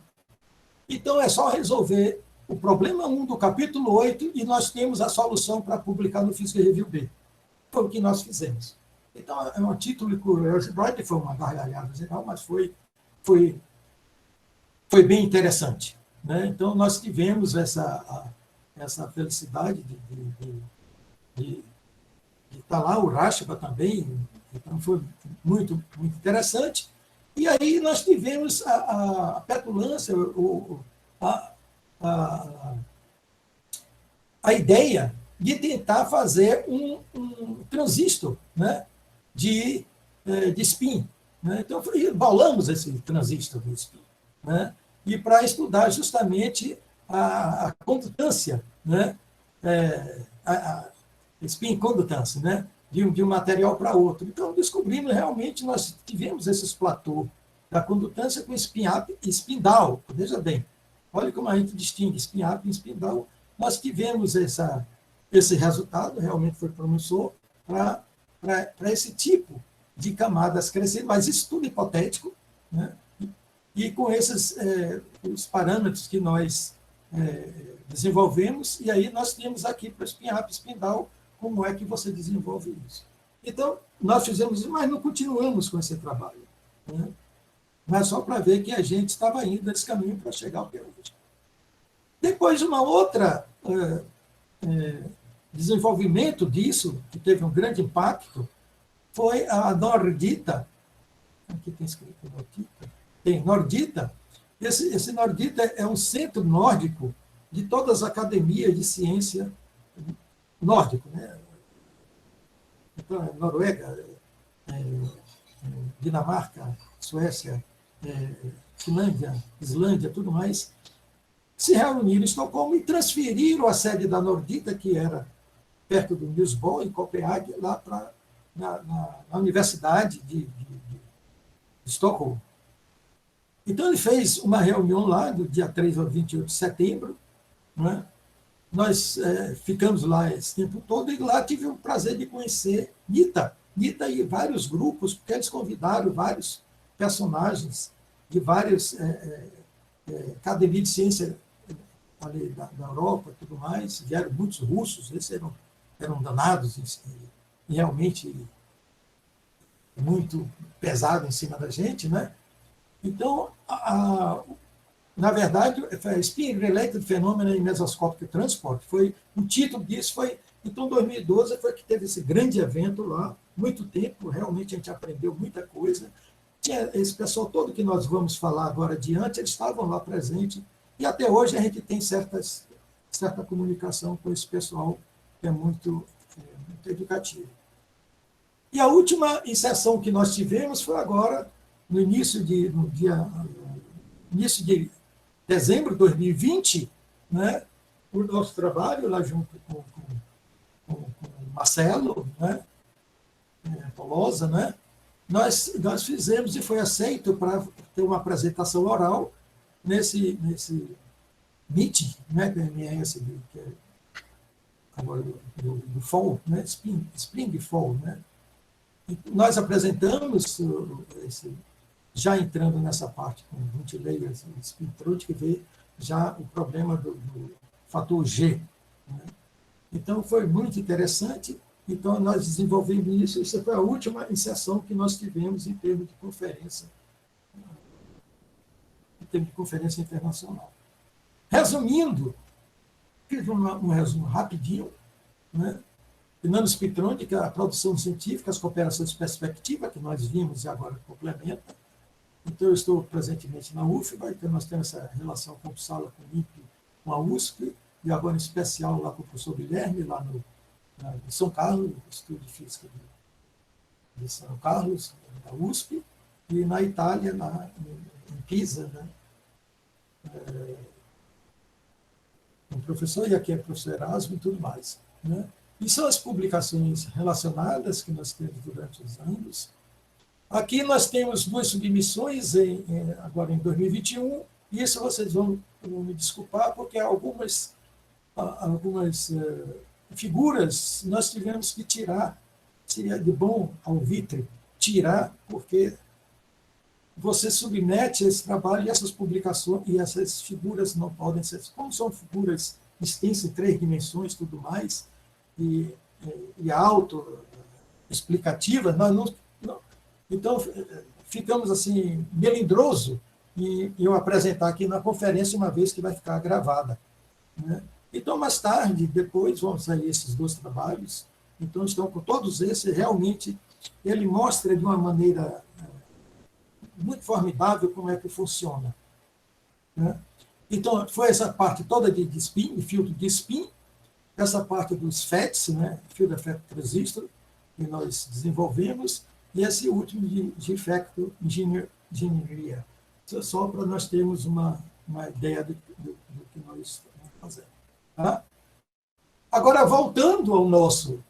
Então, é só resolver o problema 1 do capítulo 8 e nós temos a solução para publicar no Physics Review B. Foi o que nós fizemos. Então, é um título curioso, foi uma gargalhada geral, mas foi bem interessante, né? Então, nós tivemos essa felicidade de estar lá, o Rashba também, então foi muito, muito interessante. E aí nós tivemos a petulância, a ideia de tentar fazer um transistor, né, de spin, né? Então, bolamos esse transistor de spin, né, e para estudar justamente a condutância, né, a spin condutância, né, de um material para outro. Então, descobrimos realmente, nós tivemos esses platôs da condutância com spin-up e spin-down. Veja bem, olha como a gente distingue spin-up e spin-down. Nós tivemos esse resultado, realmente foi promissor, para esse tipo de camadas crescendo, mas isso tudo hipotético, né? E com esses os parâmetros que nós desenvolvemos, e aí nós temos aqui para spin-up e spin-down, como é que você desenvolve isso. Então, nós fizemos isso, mas não continuamos com esse trabalho, né? Mas só para ver que a gente estava indo nesse caminho para chegar ao que é hoje. Depois, uma outra desenvolvimento disso, que teve um grande impacto, foi a Nordita, aqui tem escrito Nordita, tem Nordita. Esse Nordita é um centro nórdico de todas as academias de ciência nórdico, né? Então, Noruega, Dinamarca, Suécia, Finlândia, Islândia, tudo mais, se reuniram em Estocolmo e transferiram a sede da Nordita, que era perto do Niels Bohr, em Copenhague, lá para na Universidade de Estocolmo. Então, ele fez uma reunião lá, do dia 3 ao 28 de setembro, né? Nós ficamos lá esse tempo todo, e lá tive o prazer de conhecer Nita e vários grupos, porque eles convidaram vários personagens de várias academias de ciência ali da Europa e tudo mais, vieram muitos russos, esses eram danados e realmente muito pesado em cima da gente, né? Então, na verdade, Spin Related Phenomena in Mesoscopic Transport, o título disso foi, então, 2012 foi que teve esse grande evento lá, muito tempo, realmente a gente aprendeu muita coisa. Tinha esse pessoal todo que nós vamos falar agora adiante, eles estavam lá presentes, e até hoje a gente tem certa comunicação com esse pessoal, que é muito educativo. E a última inserção que nós tivemos foi agora, no início de dezembro de 2020, né, o nosso trabalho lá junto com o Marcelo, né, Tolosa, né, nós fizemos e foi aceito para ter uma apresentação oral nesse meeting, né, PMS, que é agora do Fall, né, Spring Fall, né. E nós apresentamos já entrando nessa parte com Ventileias e Spintrode, que vê já o problema do fator G, né? Então, foi muito interessante. Então, nós desenvolvemos isso. Essa foi a última inserção que nós tivemos em termos de conferência internacional. Resumindo, fiz um resumo rapidinho, né? Nanospectrônica, que é a produção científica, as cooperações de perspectiva, que nós vimos e agora complementa. Então, eu estou presentemente na UFBA, então nós temos essa relação com o Sala, com o INPE, com a USP, e agora em especial lá com o professor Guilherme, lá em São Carlos, Instituto de Física de São Carlos, da USP, e na Itália, em Pisa, né? Um professor, e aqui é o professor Erasmo e tudo mais, né? E são as publicações relacionadas que nós temos durante os anos. Aqui nós temos 2 submissões agora em 2021, e isso vocês vão me desculpar, porque algumas figuras nós tivemos que tirar, seria de bom alvitre tirar, porque você submete esse trabalho e essas publicações, e essas figuras não podem ser, como são figuras extensas em 3 dimensões, tudo mais, e auto-explicativas, nós não. Então, ficamos assim, melindroso em eu apresentar aqui na conferência, uma vez que vai ficar gravada, né? Então, mais tarde, depois, vão sair esses 2 trabalhos. Então, estão com todos esses. Realmente, ele mostra de uma maneira muito formidável como é que funciona, né? Então, foi essa parte toda de spin, de filtro de spin, essa parte dos FETs, né, Field Effect Transistor, que nós desenvolvemos, e esse último de Effect Engineering, só para nós termos uma ideia do que nós estamos fazendo. Tá? Agora, voltando ao nosso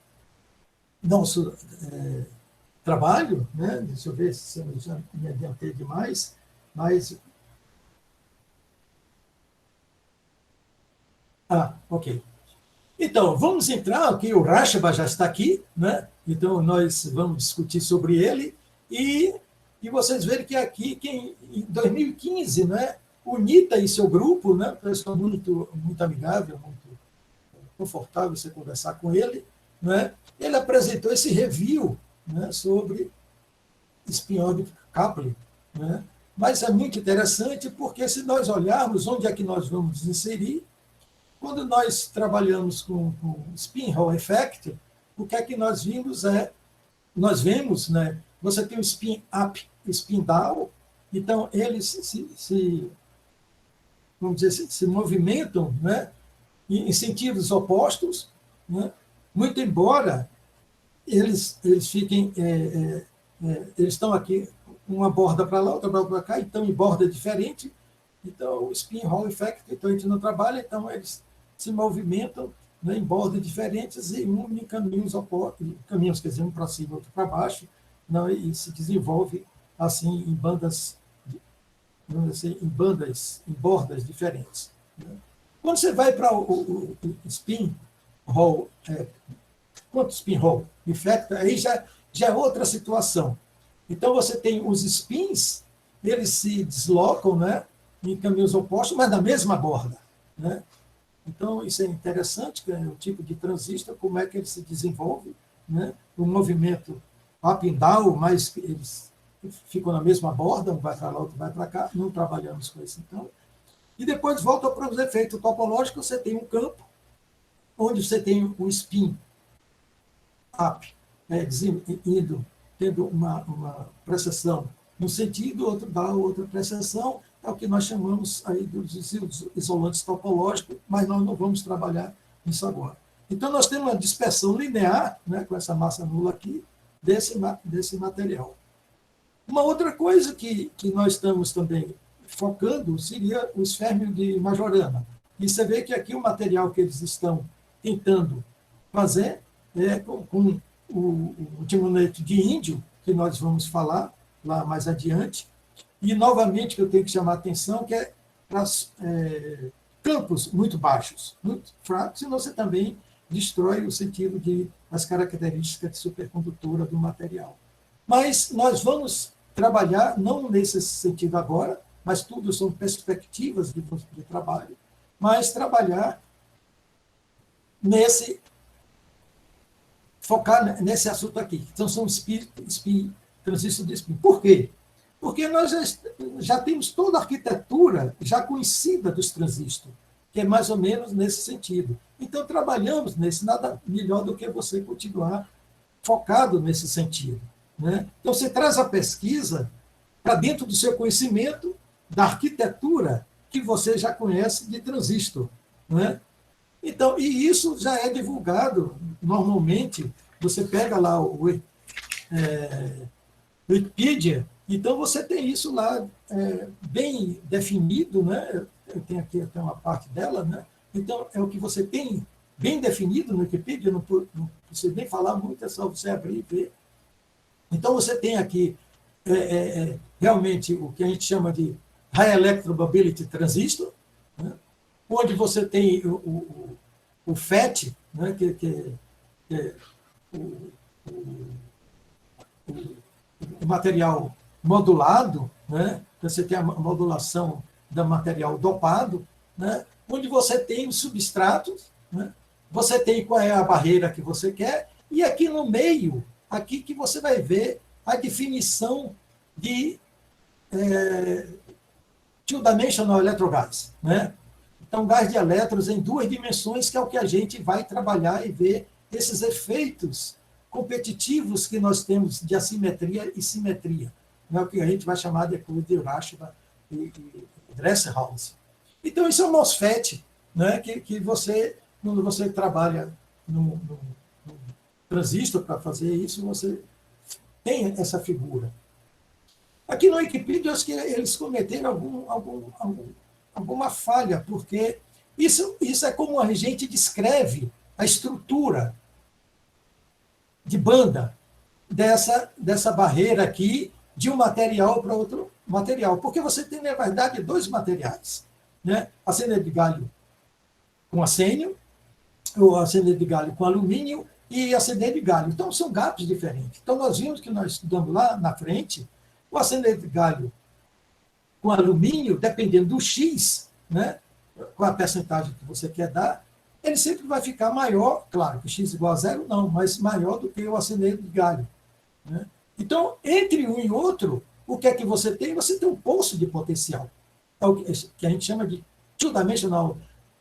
trabalho, né, deixa eu ver se eu já me adiantei demais, mas... ok. Então, vamos entrar, aqui o Rashba já está aqui, né? Então nós vamos discutir sobre ele, e vocês verem que aqui, em 2015, né, o Nita e seu grupo, né, pessoa muito amigável, muito confortável você conversar com ele, né, ele apresentou esse review, né, sobre spin-orbit coupling, né? Mas é muito interessante, porque se nós olharmos onde é que nós vamos inserir, quando nós trabalhamos com Spin Hall Effect, o que é que nós vimos nós vemos, né, você tem o spin up, spin down, Então, eles vamos dizer, se movimentam, né, em sentidos opostos, né, muito embora eles fiquem, eles estão aqui, uma borda para lá, outra borda para cá, então em borda diferente, então o spin Hall effect, então a gente não trabalha, então eles se movimentam, né, em bordas diferentes e um em caminhos opostos, caminhos, quer dizer, um para cima, outro para baixo, não, e se desenvolve assim em bandas, vamos dizer, em bordas diferentes, né? Quando você vai para o spin Hall, quanto spin Hall effect, aí já é outra situação. Então, você tem os spins, eles se deslocam, né, em caminhos opostos, mas na mesma borda, né? Então, isso é interessante, que é o tipo de transistor, como é que ele se desenvolve, né? O movimento up and down, mas eles ficam na mesma borda, um vai para lá, outro vai para cá, não trabalhamos com isso, então. E depois volta para os efeitos topológicos, você tem um campo, onde você tem o spin up, né, tendo uma precessão num sentido, outro dá outra precessão, é o que nós chamamos aí dos isolantes topológicos, mas nós não vamos trabalhar nisso agora. Então, nós temos uma dispersão linear, né, com essa massa nula aqui, desse material. Uma outra coisa que nós estamos também focando seria o esférmio de Majorana. E você vê que aqui o material que eles estão tentando fazer é com o timoneto de índio, que nós vamos falar lá mais adiante, e novamente que eu tenho que chamar a atenção, que é para campos muito baixos, muito fracos, senão você também destrói o sentido das características de supercondutora do material. Mas nós vamos trabalhar, não nesse sentido agora, mas tudo são perspectivas de trabalho, mas trabalhar focar nesse assunto aqui. Então, são transistores de spin. Por quê? Porque nós já temos toda a arquitetura já conhecida dos transistores, que é mais ou menos nesse sentido. Então, trabalhamos nesse, nada melhor do que você continuar focado nesse sentido, né? Então, você traz a pesquisa para dentro do seu conhecimento da arquitetura que você já conhece de transistor, né? Então, e isso já é divulgado normalmente. Você pega lá o Wikipedia, então você tem isso lá bem definido, né? Eu tenho aqui até uma parte dela, né? Então, é o que você tem bem definido no Wikipedia, não precisa nem falar muito, é só você abrir e ver. Então, você tem aqui realmente o que a gente chama de High Electromobility Transistor, né? Onde você tem o FET, né? que é o material modulado, né? Você tem a modulação do material dopado, né? Onde você tem os substratos, né? Você tem qual é a barreira que você quer, e aqui no meio, aqui que você vai ver a definição de two-dimensional electrogás, né? Então, gás de elétrons em duas dimensões, que é o que a gente vai trabalhar e ver esses efeitos competitivos que nós temos de assimetria e simetria, né? O que a gente vai chamar depois de Urashima e Dresselhaus. Então, isso é um MOSFET, né? que você, quando você trabalha no transistor para fazer isso, você tem essa figura. Aqui no Wikipedia, eu acho que eles cometeram alguma falha, porque isso é como a gente descreve a estrutura de banda dessa barreira aqui, de um material para outro material. Porque você tem, na verdade, dois materiais, né? Arsenide de galho com arsênio, ou arsenide de galho com alumínio, e arsenide de galho. Então, são gatos diferentes. Então, nós vimos que nós estudamos lá na frente, o arsenide de galho com alumínio, dependendo do X, né, com a percentagem que você quer dar, ele sempre vai ficar maior, claro que X igual a zero não, mas maior do que o arsenide de galho, né? Então, entre um e outro, o que é que você tem? Você tem um pulso de potencial, que a gente chama de two-dimensional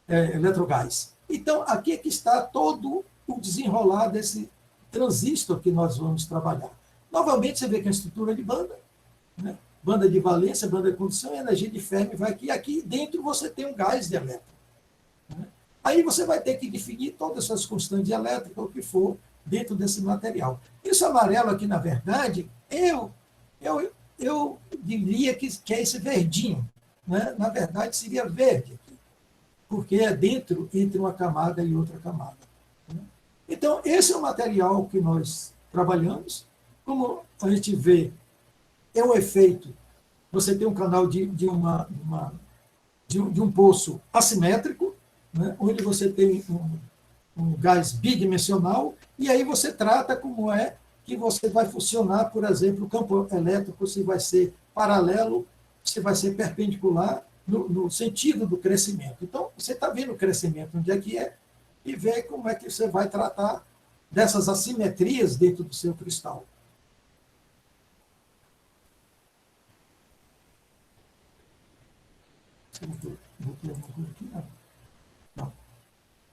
electrogás. Então, aqui é que está todo o desenrolar desse transistor que nós vamos trabalhar. Novamente, você vê que a estrutura de banda, né? banda de valência, banda de condução, energia de Fermi vai aqui. Aqui dentro você tem um gás de elétron. Né? Aí você vai ter que definir todas as suas constantes elétricas, o que for, dentro desse material. Isso amarelo aqui, na verdade, eu diria que é esse verdinho. Né? Na verdade, seria verde, porque é dentro entre uma camada e outra camada. Né? Então, esse é o material que nós trabalhamos. Como a gente vê, é um efeito. Você tem um canal de um poço assimétrico, né? Onde você tem um gás bidimensional, e aí você trata como é que você vai funcionar, por exemplo, o campo elétrico, se vai ser paralelo, se vai ser perpendicular, no sentido do crescimento. Então, você está vendo o crescimento, onde é que é, e vê como é que você vai tratar dessas assimetrias dentro do seu cristal. Botei alguma coisa aqui? Não.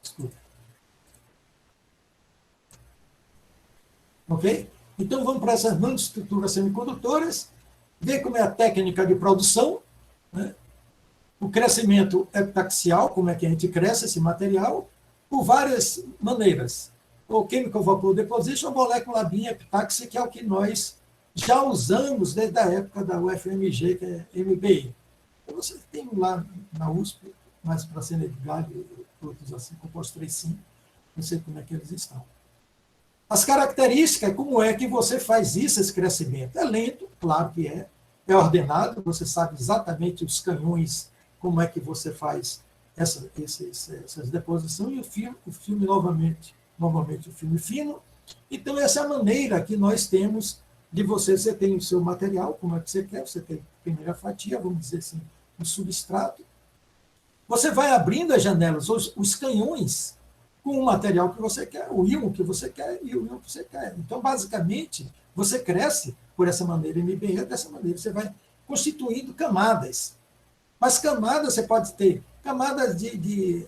Desculpa. Ok? Então, vamos para essas nanoestruturas semicondutoras, ver como é a técnica de produção, né? O crescimento epitaxial, como é que a gente cresce esse material, por várias maneiras. O chemical vapor deposition, a molécula BIM epitaxia, que é o que nós já usamos desde a época da UFMG, que é MBI. Então, você tem lá na USP, mais para a cena de galho, outros assim, compostos 3,5, não sei como é que eles estão. As características, como é que você faz isso, esse crescimento? É lento, claro que é ordenado, você sabe exatamente os canhões, como é que você faz essas deposições, e o filme novamente o filme fino. Então, essa é a maneira que nós temos de você tem o seu material, como é que você quer, você tem a primeira fatia, vamos dizer assim, um substrato. Você vai abrindo as janelas, os canhões, com o material que você quer, o íon que você quer e o íon que você quer. Então, basicamente, você cresce por essa maneira MBE, dessa maneira você vai constituindo camadas. Mas camadas, você pode ter camadas de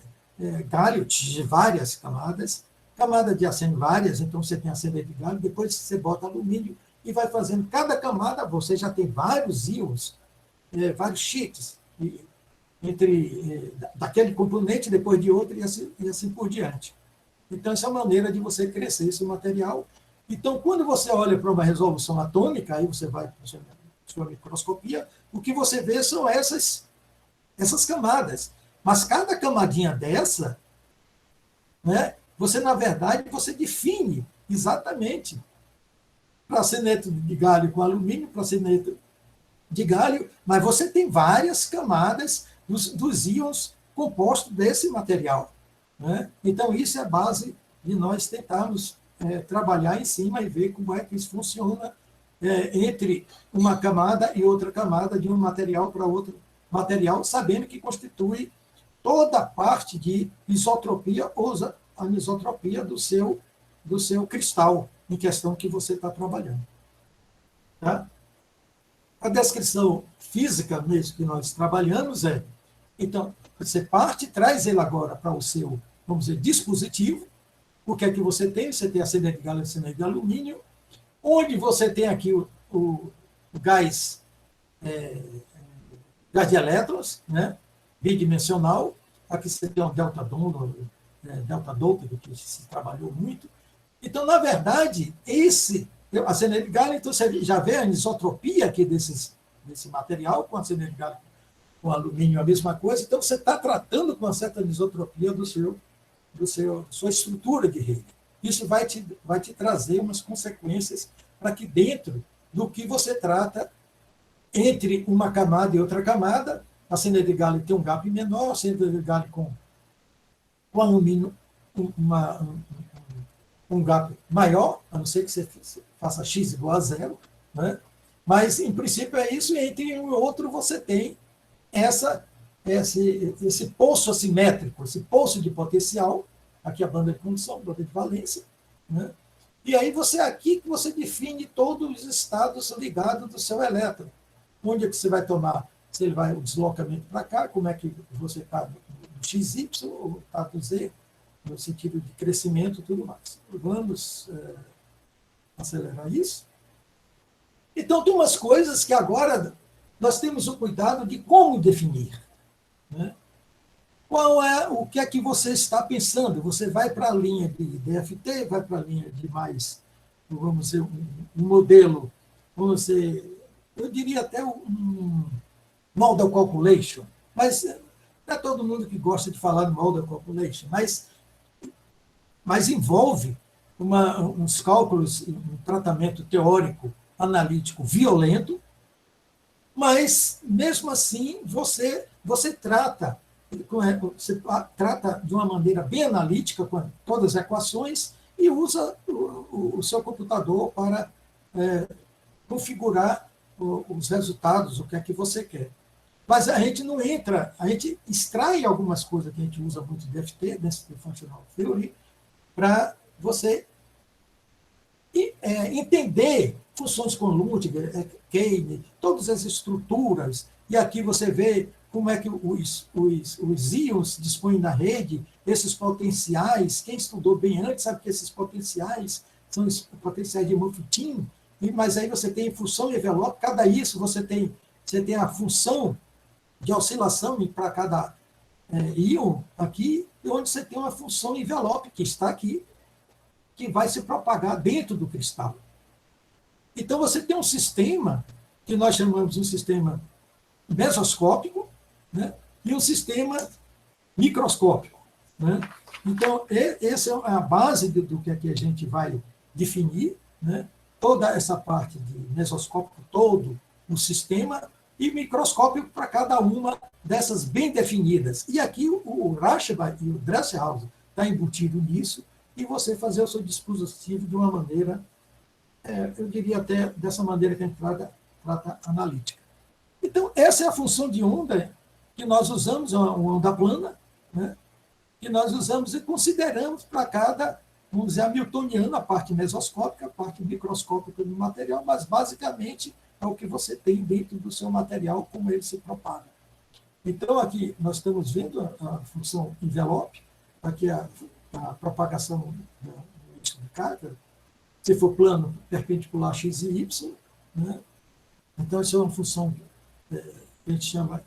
galho, de várias camadas, camada de arsênio várias, então você tem arsênio de galho, depois você bota alumínio e vai fazendo. Cada camada você já tem vários íons, vários sheets, daquele componente, depois de outro, e assim por diante. Então, essa é a maneira de você crescer esse material. Então, quando você olha para uma resolução atômica, aí você vai para a sua microscopia, o que você vê são essas camadas. Mas cada camadinha dessa, né, você, na verdade, você define exatamente para arseneto de galho com alumínio, para arseneto de galho, mas você tem várias camadas dos íons compostos desse material. Né? Então, isso é a base de nós tentarmos trabalhar em cima e ver como é que isso funciona entre uma camada e outra camada, de um material para outro material, sabendo que constitui toda a parte de isotropia ou anisotropia do seu cristal em questão que você está trabalhando. Tá? A descrição física mesmo que nós trabalhamos então, você parte e traz ele agora para o seu, vamos dizer, dispositivo. O que é que você tem? Você tem arsênio de galho e arsênio de alumínio, onde você tem aqui o gás, gás de elétrons, né? Bidimensional. Aqui você tem um delta doping, que se trabalhou muito. Então, na verdade, a arsênio de galho, então você já vê a anisotropia aqui desse material, com a arsênio de galho com alumínio, a mesma coisa. Então, você está tratando com uma certa anisotropia sua estrutura de rede. Isso vai te trazer umas consequências para que dentro do que você trata entre uma camada e outra camada, a arsênio de galho tem um gap menor, a arsênio de galho com alumínio um gap maior, a não ser que você faça x igual a zero, né? Mas, em princípio, é isso, e entre um e outro você tem esse poço assimétrico, esse poço de potencial, aqui a banda de condução, banda de valência, né? E aí aqui que você define todos os estados ligados do seu elétron. Onde é que você vai tomar? Se ele vai o deslocamento para cá, como é que você está no XY ou está no Z, no sentido de crescimento e tudo mais. Vamos acelerar isso. Então, tem umas coisas que agora nós temos o cuidado de como definir, né? O que é que você está pensando? Você vai para a linha de DFT, vai para a linha de mais, vamos dizer, um modelo, vamos dizer, eu diria até um model calculation, mas não é todo mundo que gosta de falar de model calculation, mas envolve uns cálculos, um tratamento teórico, analítico violento, mas, mesmo assim, você trata de uma maneira bem analítica com todas as equações e usa o seu computador para configurar os resultados, o que é que você quer. Mas a gente não entra, a gente extrai algumas coisas que a gente usa muito de FT, desse Functional Theory, para você entender funções com Luttinger, Kane, todas as estruturas, e aqui você vê como é que os íons dispõem na rede, esses potenciais, quem estudou bem antes sabe que esses potenciais são os potenciais de Moffitt, mas aí você tem função e envelope, cada isso você tem a função de oscilação para cada íon aqui, onde você tem uma função envelope, que está aqui, que vai se propagar dentro do cristal. Então, você tem um sistema, que nós chamamos de um sistema mesoscópico, né, e um sistema microscópico, né? Então, essa é a base do que aqui a gente vai definir, né? Toda essa parte de mesoscópico, todo o sistema, e microscópico para cada uma dessas bem definidas. E aqui o Rashba e o Dresselhaus está embutido nisso, e você fazer o seu dispositivo de uma maneira, eu diria até dessa maneira que a gente trata analítica. Então, essa é a função de onda que nós usamos, uma onda plana, né, que nós usamos e consideramos para cada, vamos dizer, hamiltoniana, a parte mesoscópica, a parte microscópica do material, mas basicamente é o que você tem dentro do seu material, como ele se propaga. Então, aqui nós estamos vendo a função envelope, aqui a propagação do eixo de carga, se for plano, perpendicular x e y, né? Então, isso é uma função que a gente chama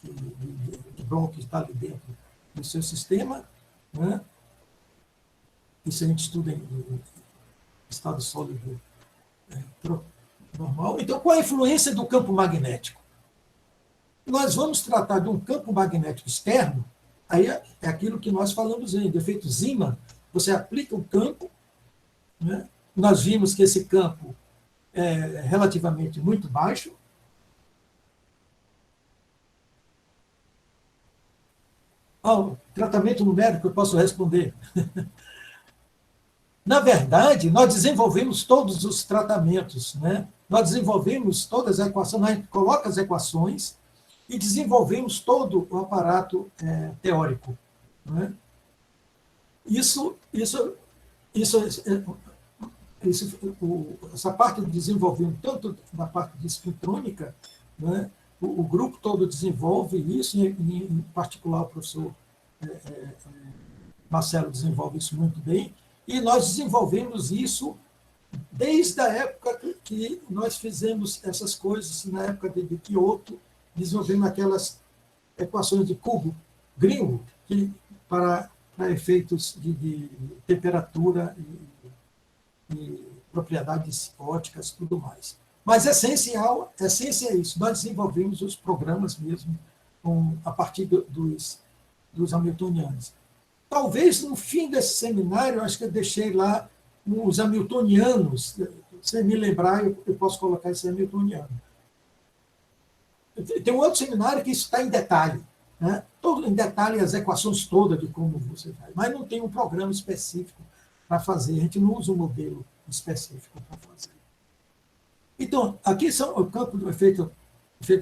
de bloco que está ali dentro do seu sistema, né? Isso a gente estuda em estado sólido normal. Então, qual é a influência do campo magnético? Nós vamos tratar de um campo magnético externo, aí é aquilo que nós falamos em efeito Zeeman, você aplica o campo, né? Nós vimos que esse campo é relativamente muito baixo. Tratamento numérico, eu posso responder. Na verdade, nós desenvolvemos todos os tratamentos, né? Nós desenvolvemos todas as equações, a gente coloca as equações e desenvolvemos todo o aparato teórico, né? Essa parte de desenvolvimento, tanto na parte de espintrônica, né, o grupo todo desenvolve isso, em particular o professor Marcelo desenvolve isso muito bem, e nós desenvolvemos isso desde a época que nós fizemos essas coisas, na época de Kyoto, desenvolvemos aquelas equações de cubo, Greenwood, para efeitos de temperatura e propriedades ópticas e tudo mais. Mas a essência é isso. Nós desenvolvemos os programas mesmo a partir dos hamiltonianos. Talvez no fim desse seminário, acho que eu deixei lá os hamiltonianos. Se me lembrar, eu posso colocar esse hamiltoniano. Tem um outro seminário que isso está em detalhe, né? Todo em detalhe as equações todas de como você faz, mas não tem um programa específico para fazer, a gente não usa um modelo específico para fazer. Então, aqui são o campo do efeito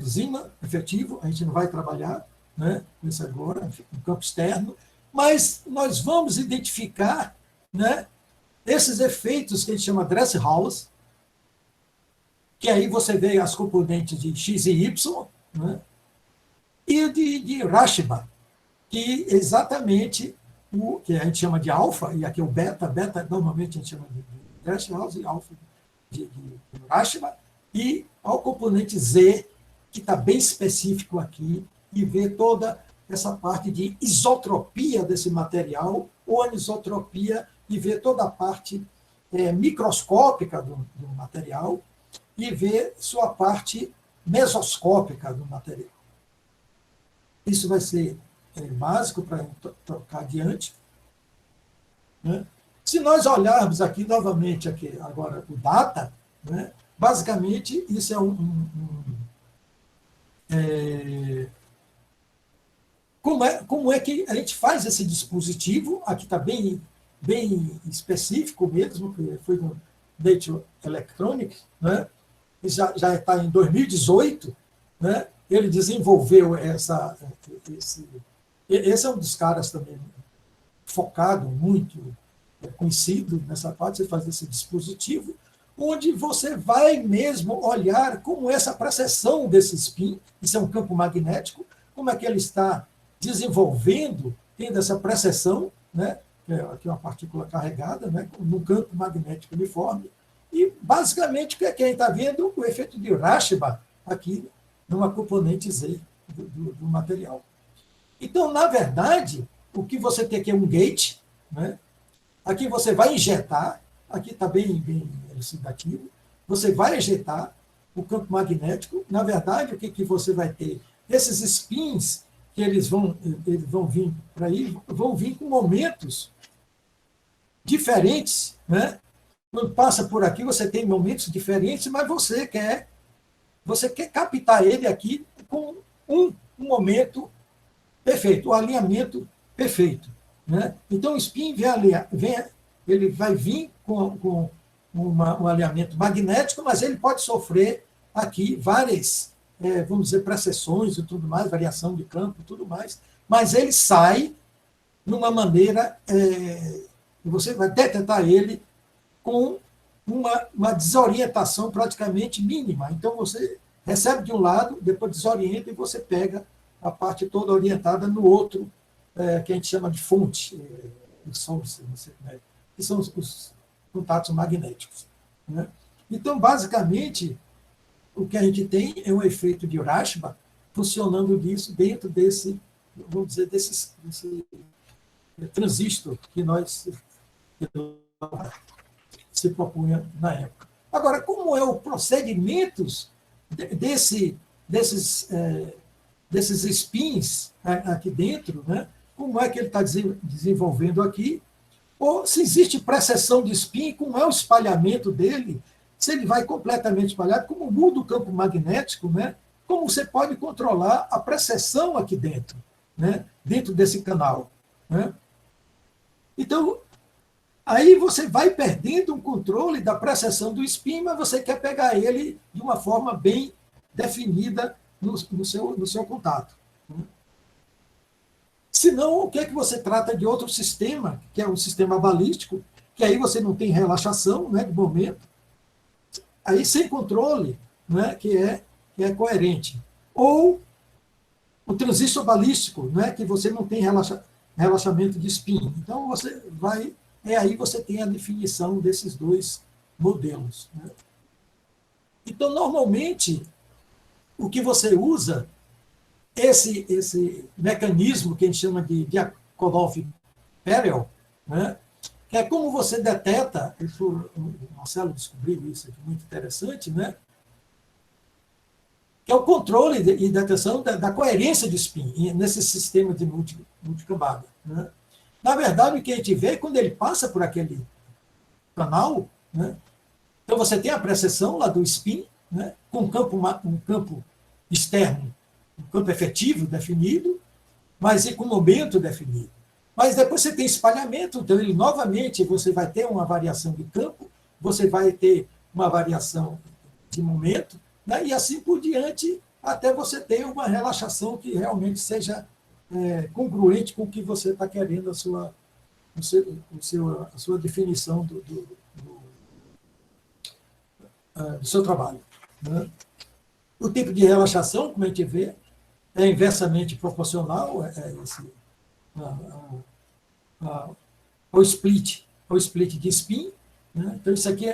Zeeman, efetivo, a gente não vai trabalhar, né, com isso agora, um campo externo, mas nós vamos identificar, né, esses efeitos que a gente chama Dresselhaus, que aí você vê as componentes de x e y, né, e de Rashba, que exatamente o que a gente chama de alfa, e aqui é o beta normalmente a gente chama de Dresselhaus e alfa de Rashba, e ao componente Z, que está bem específico aqui, e ver toda essa parte de isotropia desse material, ou anisotropia, e ver toda a parte microscópica do material, e ver sua parte mesoscópica do material. Isso vai ser básico para tocar adiante. Né? Se nós olharmos aqui novamente, aqui, agora o data, né? Basicamente, isso é como é que a gente faz esse dispositivo? Aqui está bem específico mesmo, que foi no Nature Electronics, né? Já está em 2018, né? Ele desenvolveu esse é um dos caras também focado, muito conhecido nessa parte, de fazer esse dispositivo, onde você vai mesmo olhar como essa precessão desse spin, isso é um campo magnético, como é que ele está desenvolvendo, tendo essa precessão, né? Aqui uma partícula carregada, né? Num campo magnético uniforme, e basicamente o que a gente está vendo? O efeito de Rashba aqui numa componente Z do material. Então, na verdade, o que você tem aqui é um gate, né? Aqui você vai injetar, aqui está bem elucidativo, você vai injetar o campo magnético. Na verdade, o que você vai ter? Esses spins que eles vão vir para aí, vão vir com momentos diferentes, né? Quando passa por aqui, você tem momentos diferentes, mas você quer captar ele aqui com um momento perfeito, o alinhamento perfeito, né? Então, o spin ele vai vir com um alinhamento magnético, mas ele pode sofrer aqui várias, vamos dizer, precessões e tudo mais, variação de campo e tudo mais, mas ele sai de uma maneira, você vai detectar ele com uma desorientação praticamente mínima. Então, você recebe de um lado, depois desorienta e você pega a parte toda orientada no outro, que a gente chama de fonte, source, que são os contatos magnéticos, né? Então, basicamente, o que a gente tem é um efeito de Rashba funcionando disso dentro desse, vamos dizer, desse transistor que nós se propunha na época. Agora, como é o procedimento desses spins aqui dentro, né? Como é que ele está desenvolvendo aqui? Ou se existe precessão de spin, como é o espalhamento dele? Se ele vai completamente espalhado, como muda o campo magnético, né? Como você pode controlar a precessão aqui dentro, né? Dentro desse canal, né? Então, aí você vai perdendo o controle da precessão do spin, mas você quer pegar ele de uma forma bem definida no seu contato. Senão, o que é que você trata de outro sistema, que é o sistema balístico, que aí você não tem relaxação, né, de momento, aí sem controle, né, que é coerente. Ou o transistor balístico, né, que você não tem relaxamento de spin. Então, você vai... aí você tem a definição desses dois modelos, né? Então, normalmente, o que você usa, esse mecanismo que a gente chama de Diakonov-Perel, né? Que é como você deteta, o Marcelo descobriu isso aqui, muito interessante, né? Que é o controle e detecção da coerência de spin nesse sistema de multicamada, né? Na verdade, o que a gente vê, quando ele passa por aquele canal, né? Então você tem a precessão lá do spin, né? Com um campo externo, um campo efetivo definido, mas com momento definido. Mas depois você tem espalhamento, então ele novamente você vai ter uma variação de campo, você vai ter uma variação de momento, né? E assim por diante, até você ter uma relaxação que realmente seja congruente com o que você está querendo, a sua definição do seu trabalho, né? O tipo de relaxação, como a gente vê, é inversamente proporcional ao split de spin, né? Então, isso aqui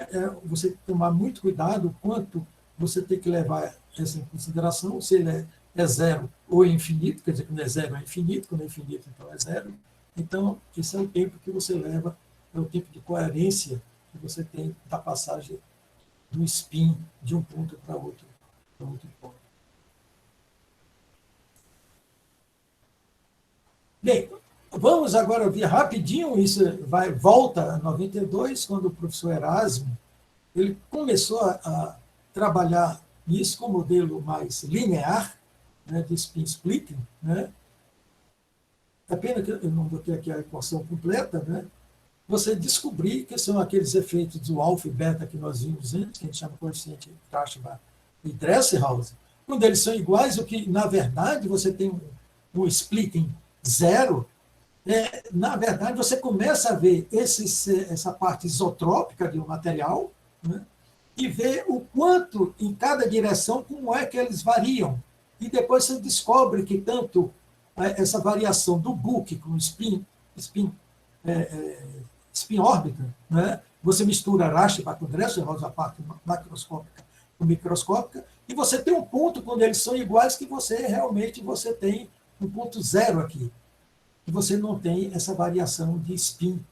você tomar muito cuidado quanto você tem que levar essa em consideração, se ele é zero ou é infinito, quer dizer, quando é zero é infinito, quando é infinito, então é zero. Então, esse é o tempo que você leva, é o tempo de coerência que você tem da passagem do spin de um ponto para outro ponto. Bem, vamos agora ver rapidinho, isso volta a 92, quando o professor Erasmo ele começou a trabalhar isso com um modelo mais linear, né, de spin splitting. Né? É pena que eu não botei aqui a equação completa, né? Você descobrir que são aqueles efeitos do alfa e beta que nós vimos antes, que a gente chama de coeficiente Rashba e Dresselhaus, quando eles são iguais, o que, na verdade, você tem um splitting zero, na verdade, você começa a ver essa parte isotrópica de um material, né, e ver o quanto, em cada direção, como é que eles variam. E depois você descobre que tanto essa variação do Book com spin órbita, né, você mistura Rashba com Dresselhaus, a parte macroscópica com microscópica, e você tem um ponto, quando eles são iguais, que você tem um ponto zero aqui. E você não tem essa variação de spin.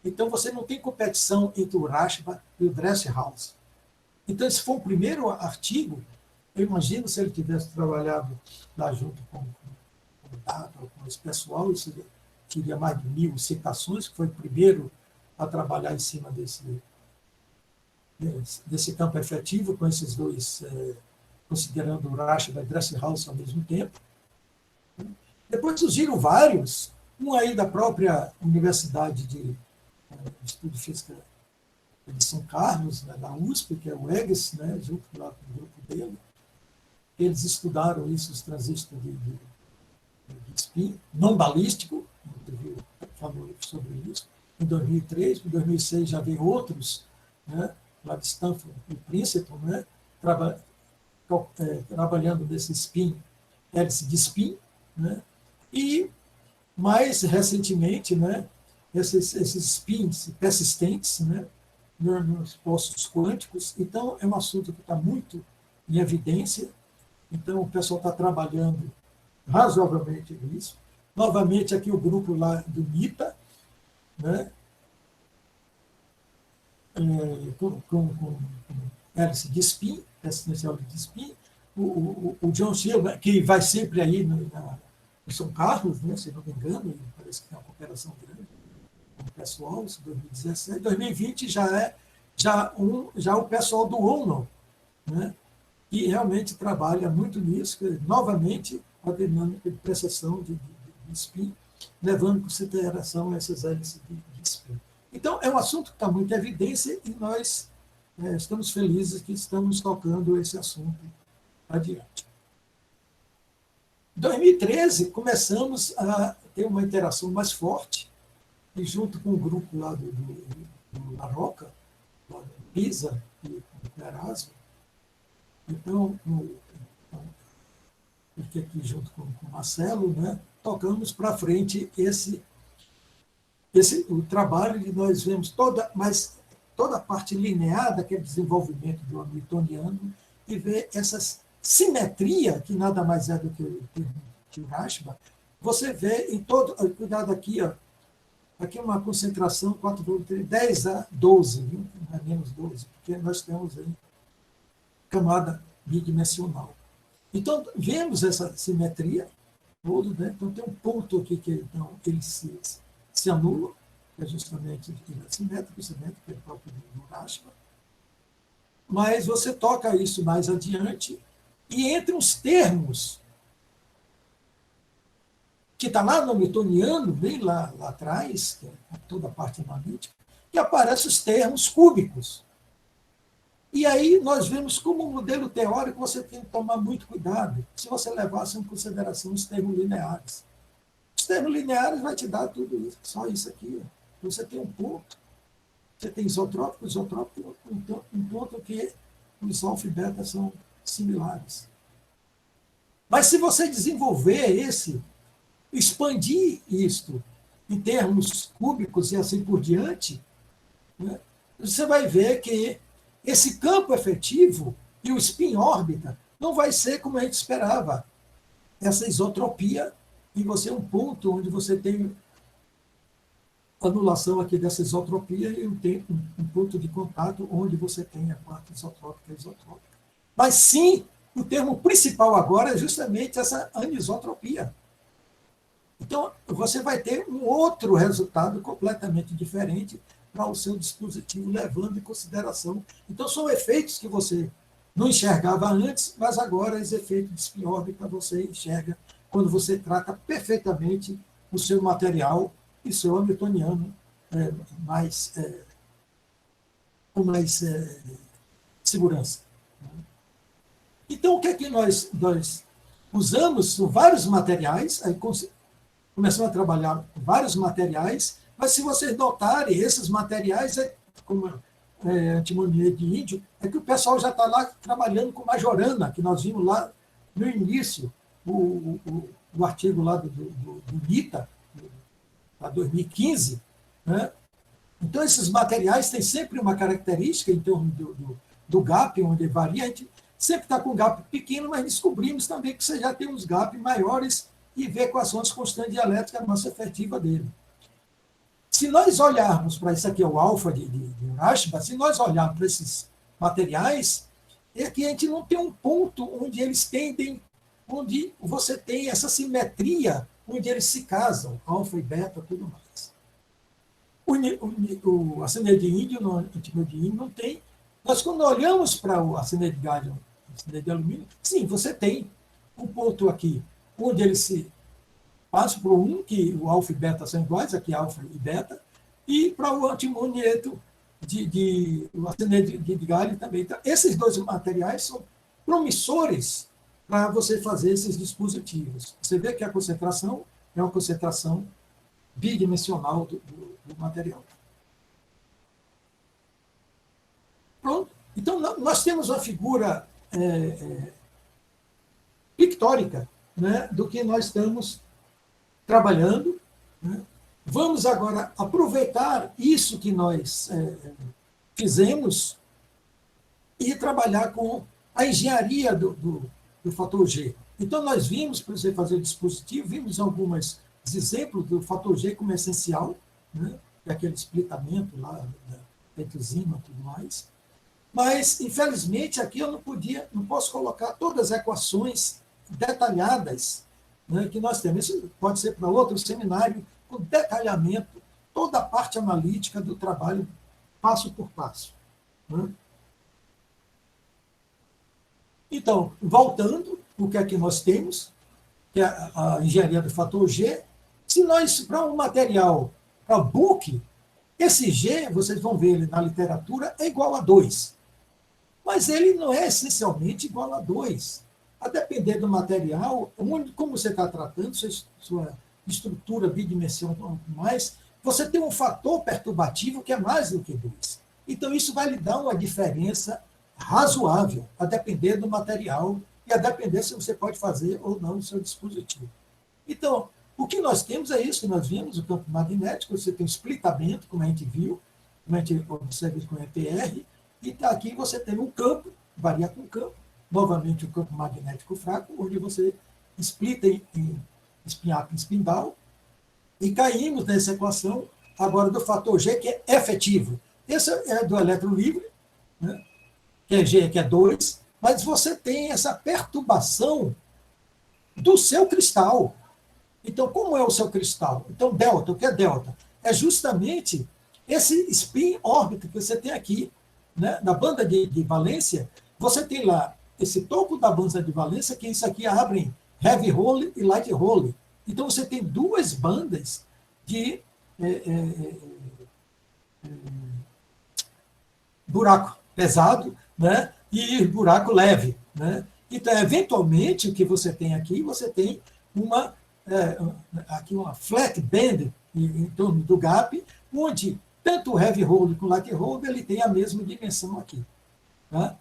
Então, você não tem competição entre o Rashba e o Dresselhaus. Então, esse foi o primeiro artigo. Eu imagino, se ele tivesse trabalhado lá junto com o Dado, com esse pessoal, isso teria mais de 1000 citações, que foi o primeiro a trabalhar em cima desse campo efetivo, com esses dois, considerando o Rashba e o Dresselhaus ao mesmo tempo. Depois surgiram vários, um aí da própria Universidade de Estudo de Física de São Carlos, né, da USP, que é o EGS, né, junto lá com o grupo dele. Eles estudaram isso, os transistores de spin, não balístico, falou sobre isso, em 2003, em 2006 já veio outros, né, lá de Stanford e Princeton, né, trabalhando nesse spin, hélice de spin, né, e mais recentemente, né, esses spins persistentes, né, nos postos quânticos. Então, é um assunto que está muito em evidência. Então, o pessoal está trabalhando razoavelmente nisso. Novamente, aqui o grupo lá do MITA, né, com hélice de spin, persistência de spin. O John Silva, que vai sempre aí em São Carlos, né, se não me engano, parece que tem uma cooperação grande com o pessoal, isso 2017. 2020 já o pessoal do ONU, né, que realmente trabalha muito nisso, novamente a dinâmica de precessão de spin, levando em consideração essas hélices de spin. Então, é um assunto que está muito em evidência e nós estamos felizes que estamos tocando esse assunto adiante. Em 2013, começamos a ter uma interação mais forte, e junto com o grupo lá do La Roca, lá do Pisa, e com o Erasmo, então, aqui junto com o Marcelo, né, tocamos para frente o trabalho que nós vemos toda a parte linear daquele desenvolvimento do hamiltoniano e ver essa simetria, que nada mais é do que o Rashba. Você vê em todo... Cuidado aqui, ó, aqui é uma concentração 10 a 12, viu? Não é menos 12, porque nós temos aí camada bidimensional. Então, vemos essa simetria toda, né? Então, tem um ponto aqui que então, ele se anula, que é justamente simétrico, que é próprio do Rashba. Mas você toca isso mais adiante, e entre os termos que está lá no hamiltoniano, bem lá atrás, que é toda a parte analítica, que aparecem os termos cúbicos. E aí nós vemos como modelo teórico você tem que tomar muito cuidado se você levasse em consideração os termos lineares. Os termos lineares vai te dar tudo isso, só isso aqui. Ó. Então, você tem um ponto, você tem isotrópico, um ponto que os alfa e beta são similares. Mas se você desenvolver expandir isto em termos cúbicos e assim por diante, né, você vai ver que esse campo efetivo E o spin-órbita não vai ser como a gente esperava, essa isotropia, e você um ponto onde você tem anulação aqui dessa isotropia e um ponto de contato onde você tem a parte isotrópica e isotrópica. Mas sim, o termo principal agora é justamente essa anisotropia. Então, você vai ter um outro resultado completamente diferente para o seu dispositivo, levando em consideração. Então, são efeitos que você não enxergava antes, mas agora esse efeito de spin-órbita você enxerga quando você trata perfeitamente o seu material e seu hamiltoniano com mais segurança. Então, o que é que nós usamos? Vários materiais, aí começamos a trabalhar com vários materiais, mas se vocês notarem, esses materiais, como antimonia de índio, é que o pessoal já está lá trabalhando com majorana, que nós vimos lá no início, o artigo lá do NITA, para 2015, né? Então, esses materiais têm sempre uma característica em torno do gap, onde varia. A gente sempre está com um gap pequeno, mas descobrimos também que você já tem uns gaps maiores e vê quais são as constantes dialéticas da massa efetiva dele. Se nós olharmos para isso aqui, o alfa de Rashba, se nós olharmos para esses materiais, é que a gente não tem um ponto onde eles tendem, onde você tem essa simetria, onde eles se casam, alfa e beta, tudo mais. O arsenide de índio, o antimônio de índio, não tem. Nós, quando olhamos para o arsenide de gálio, arsenide de alumínio, sim, você tem um ponto aqui, onde eles se passam para um, que o alfa e beta são iguais, aqui alfa e beta, e para o antimonieto o arsenide de gálio também. Então, esses dois materiais são promissores para você fazer esses dispositivos. Você vê que a concentração é uma concentração bidimensional do material. Pronto. Então, nós temos uma figura pictórica, né, do que nós estamos trabalhando. Né? Vamos agora aproveitar isso que nós fizemos e trabalhar com a engenharia do fator G. Então, nós vimos, para você fazer o dispositivo, vimos alguns exemplos do fator G como essencial, né? Aquele splitamento lá entre os ímãs e tudo mais. Mas, infelizmente, aqui eu não posso colocar todas as equações detalhadas, né, que nós temos. Isso pode ser para outro seminário, com detalhamento, toda a parte analítica do trabalho, passo por passo. Né? Então, voltando, o que é que nós temos? Que é a engenharia do fator G. Se nós, para um material, para o book, esse G, vocês vão ver ele na literatura, é igual a 2. Mas ele não é essencialmente igual a 2. A depender do material, como você está tratando, sua estrutura bidimensional mais, você tem um fator perturbativo que é mais do que 2. Então, isso vai lhe dar uma diferença razoável, a depender do material e a depender se você pode fazer ou não o seu dispositivo. Então, o que nós temos é isso que nós vimos, o campo magnético, você tem um splitamento, como a gente viu, como a gente observa com o EPR, e aqui você tem um campo, varia com o campo, novamente o campo magnético fraco, onde você splita em spin-up e spin-down, e caímos nessa equação agora do fator G, que é efetivo. Esse é do elétron livre, né? Que é G, que é 2, mas você tem essa perturbação do seu cristal. Então, como é o seu cristal? Então, delta, o que é delta? É justamente esse spin órbita que você tem aqui, né? Na banda de valência, você tem lá esse topo da banda de valência, que isso aqui abrem heavy hole e light hole. Então, você tem duas bandas de buraco pesado, né? E buraco leve. Né? Então, eventualmente, o que você tem aqui aqui uma flat band em torno do gap, onde tanto o heavy hole como o light hole ele tem a mesma dimensão aqui. Tá?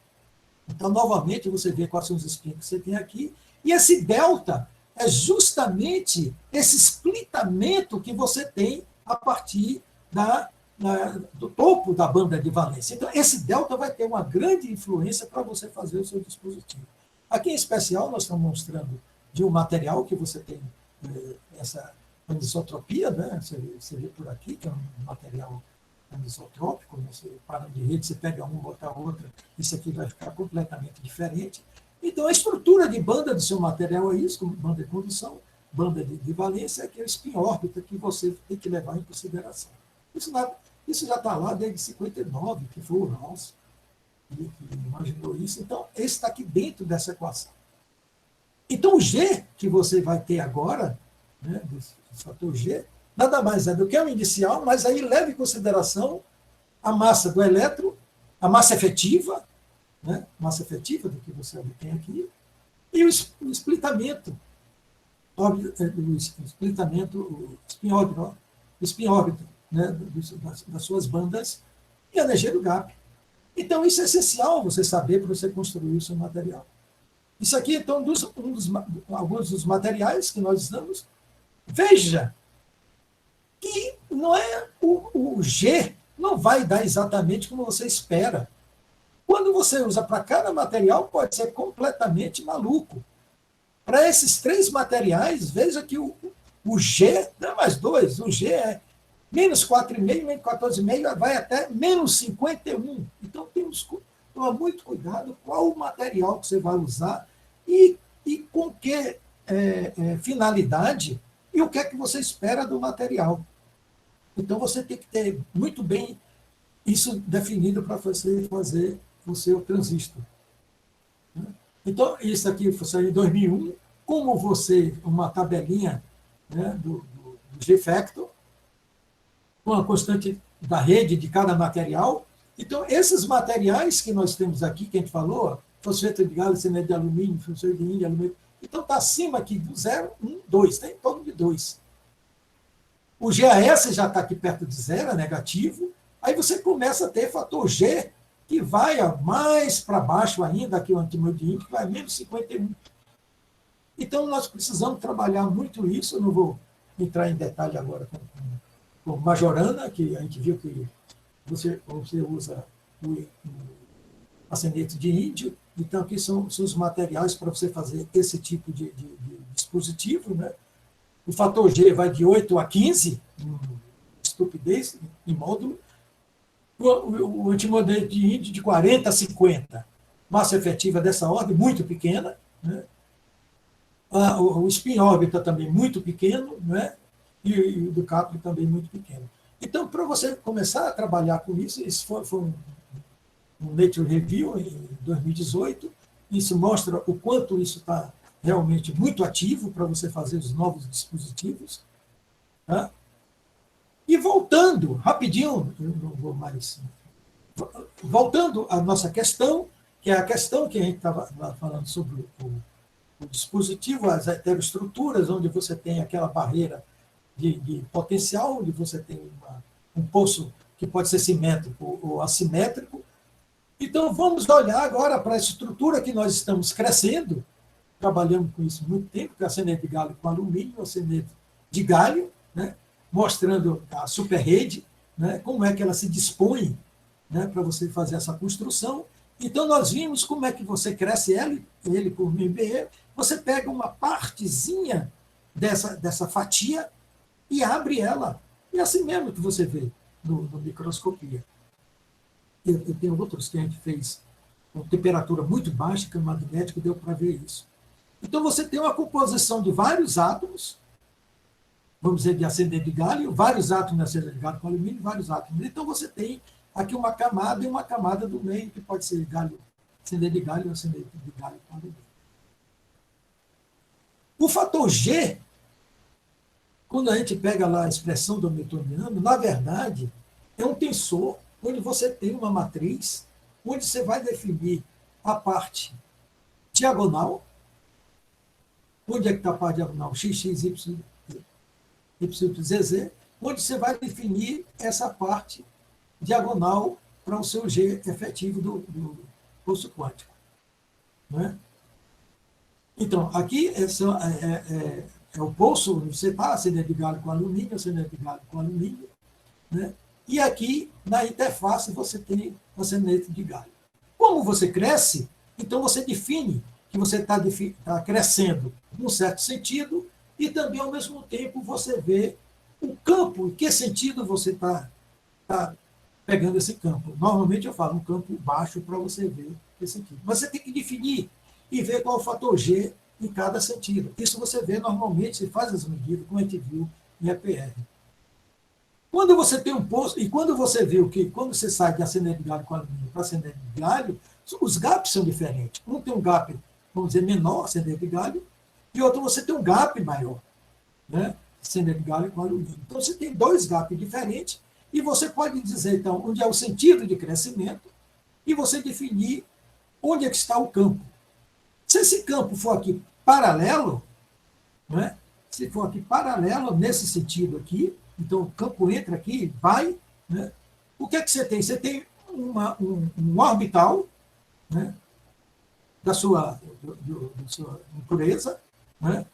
Então, novamente, você vê quais são os spins que você tem aqui, e esse delta é justamente esse splitamento que você tem a partir do topo da banda de valência. Então, esse delta vai ter uma grande influência para você fazer o seu dispositivo. Aqui, em especial, nós estamos mostrando de um material que você tem essa anisotropia, né? Você vê por aqui, que é um material anisotrópico, né? Você para de rede, você pega um, bota outra, isso aqui vai ficar completamente diferente. Então, a estrutura de banda do seu material é isso, como banda de condução, banda de valência, é aquele spin-órbita que você tem que levar em consideração. Isso já está lá desde 59, que foi o Rawls que imaginou isso. Então, esse está aqui dentro dessa equação. Então, o G que você vai ter agora, né, do fator G, nada mais é do que um inicial, mas aí leva em consideração a massa do elétron, a massa efetiva, né, massa efetiva do que você obtém aqui, e o splitamento, o spin-órbita, né, das suas bandas, e a energia do gap. Então, isso é essencial você saber para você construir o seu material. Isso aqui, então, alguns dos materiais que nós usamos. Veja que não é o G não vai dar exatamente como você espera. Quando você usa para cada material, pode ser completamente maluco. Para esses 3 materiais, veja que o G, não é mais 2, o G é menos 4,5, menos 14,5, vai até menos 51. Então, temos que tomar muito cuidado qual o material que você vai usar e com que finalidade e o que é que você espera do material. Então, você tem que ter muito bem isso definido para você fazer o seu transistor. Então, isso aqui foi em 2001, como uma tabelinha, né, do G-factor, com a constante da rede de cada material. Então, esses materiais que nós temos aqui, que a gente falou, fosfeto de galho, semente de alumínio, fosfeto de índio, alumínio, então está acima aqui do 0, 1, 2, está em torno de 2. O GAS já está aqui perto de 0, é negativo. Aí você começa a ter fator G, que vai mais para baixo ainda, aqui o antimônio de índio, que vai a menos 51. Então, nós precisamos trabalhar muito isso. Eu não vou entrar em detalhe agora com Majorana, que a gente viu que você usa o ascendente de índio. Então, aqui são os materiais para você fazer esse tipo de dispositivo, né? O fator G vai de 8 a 15, estupidez, em módulo. O antimodelo de índio de 40 a 50. Massa efetiva dessa ordem, muito pequena. Né? O spin-órbita também muito pequeno, né? E o do Capri também muito pequeno. Então, para você começar a trabalhar com isso, isso foi um Nature Review em 2018. Isso mostra o quanto isso está realmente muito ativo para você fazer os novos dispositivos. Tá? E voltando, rapidinho, eu não vou mais. Voltando à nossa questão, que é a questão que a gente estava falando sobre o dispositivo, as heteroestruturas, onde você tem aquela barreira de potencial, onde você tem um poço que pode ser simétrico ou assimétrico. Então, vamos olhar agora para a estrutura que nós estamos crescendo, trabalhando com isso há muito tempo, que é a ascendente de galho com alumínio, ascendente de galho, né? Mostrando a superrede, né? Como é que ela se dispõe, né? Para você fazer essa construção. Então, nós vimos como é que você cresce ele por MBE, você pega uma partezinha dessa fatia e abre ela. E é assim mesmo que você vê no microscopia. Eu tenho outros que a gente fez com temperatura muito baixa, que o magnético deu para ver isso. Então, você tem uma composição de vários átomos, vamos dizer, de ascendente de galho, vários átomos de ascendente de galho com alumínio, vários átomos. Então, você tem aqui uma camada e uma camada do meio, que pode ser galho, ascendente de galho ou ascendente de galho com alumínio. O fator G, quando a gente pega lá a expressão do hamiltoniano, na verdade, é um tensor onde você tem uma matriz, onde você vai definir a parte diagonal. Onde é que está a parte diagonal? X, Y, Z, onde você vai definir essa parte diagonal para o seu G efetivo do poço quântico. Não é? Então, aqui é o poço onde você está, ascendente de galho com alumínio, ascendente de galho com alumínio, né? E aqui, na interface, você tem a semente de galho. Como você cresce, então você define que você está crescendo num certo sentido e também, ao mesmo tempo, você vê o campo, em que sentido você está pegando esse campo. Normalmente eu falo um campo baixo para você ver esse sentido. Mas você tem que definir e ver qual é o fator G em cada sentido. Isso você vê normalmente, você faz as medidas, como a gente viu em EPR. Quando você tem um poço, e quando você viu que quando você sai de acendeiro de galho com alumínio para acendeiro de galho, os gaps são diferentes. Um tem um gap, vamos dizer, menor, acendeiro de galho, e outro você tem um gap maior, né? Acendeiro de galho com alumínio. Então você tem dois gaps diferentes, e você pode dizer, então, onde é o sentido de crescimento, e você definir onde é que está o campo. Se esse campo for aqui paralelo, né? Se for aqui paralelo, nesse sentido aqui, então o campo entra aqui, vai, né? O que é que você tem? Você tem um orbital, né? da sua natureza, né?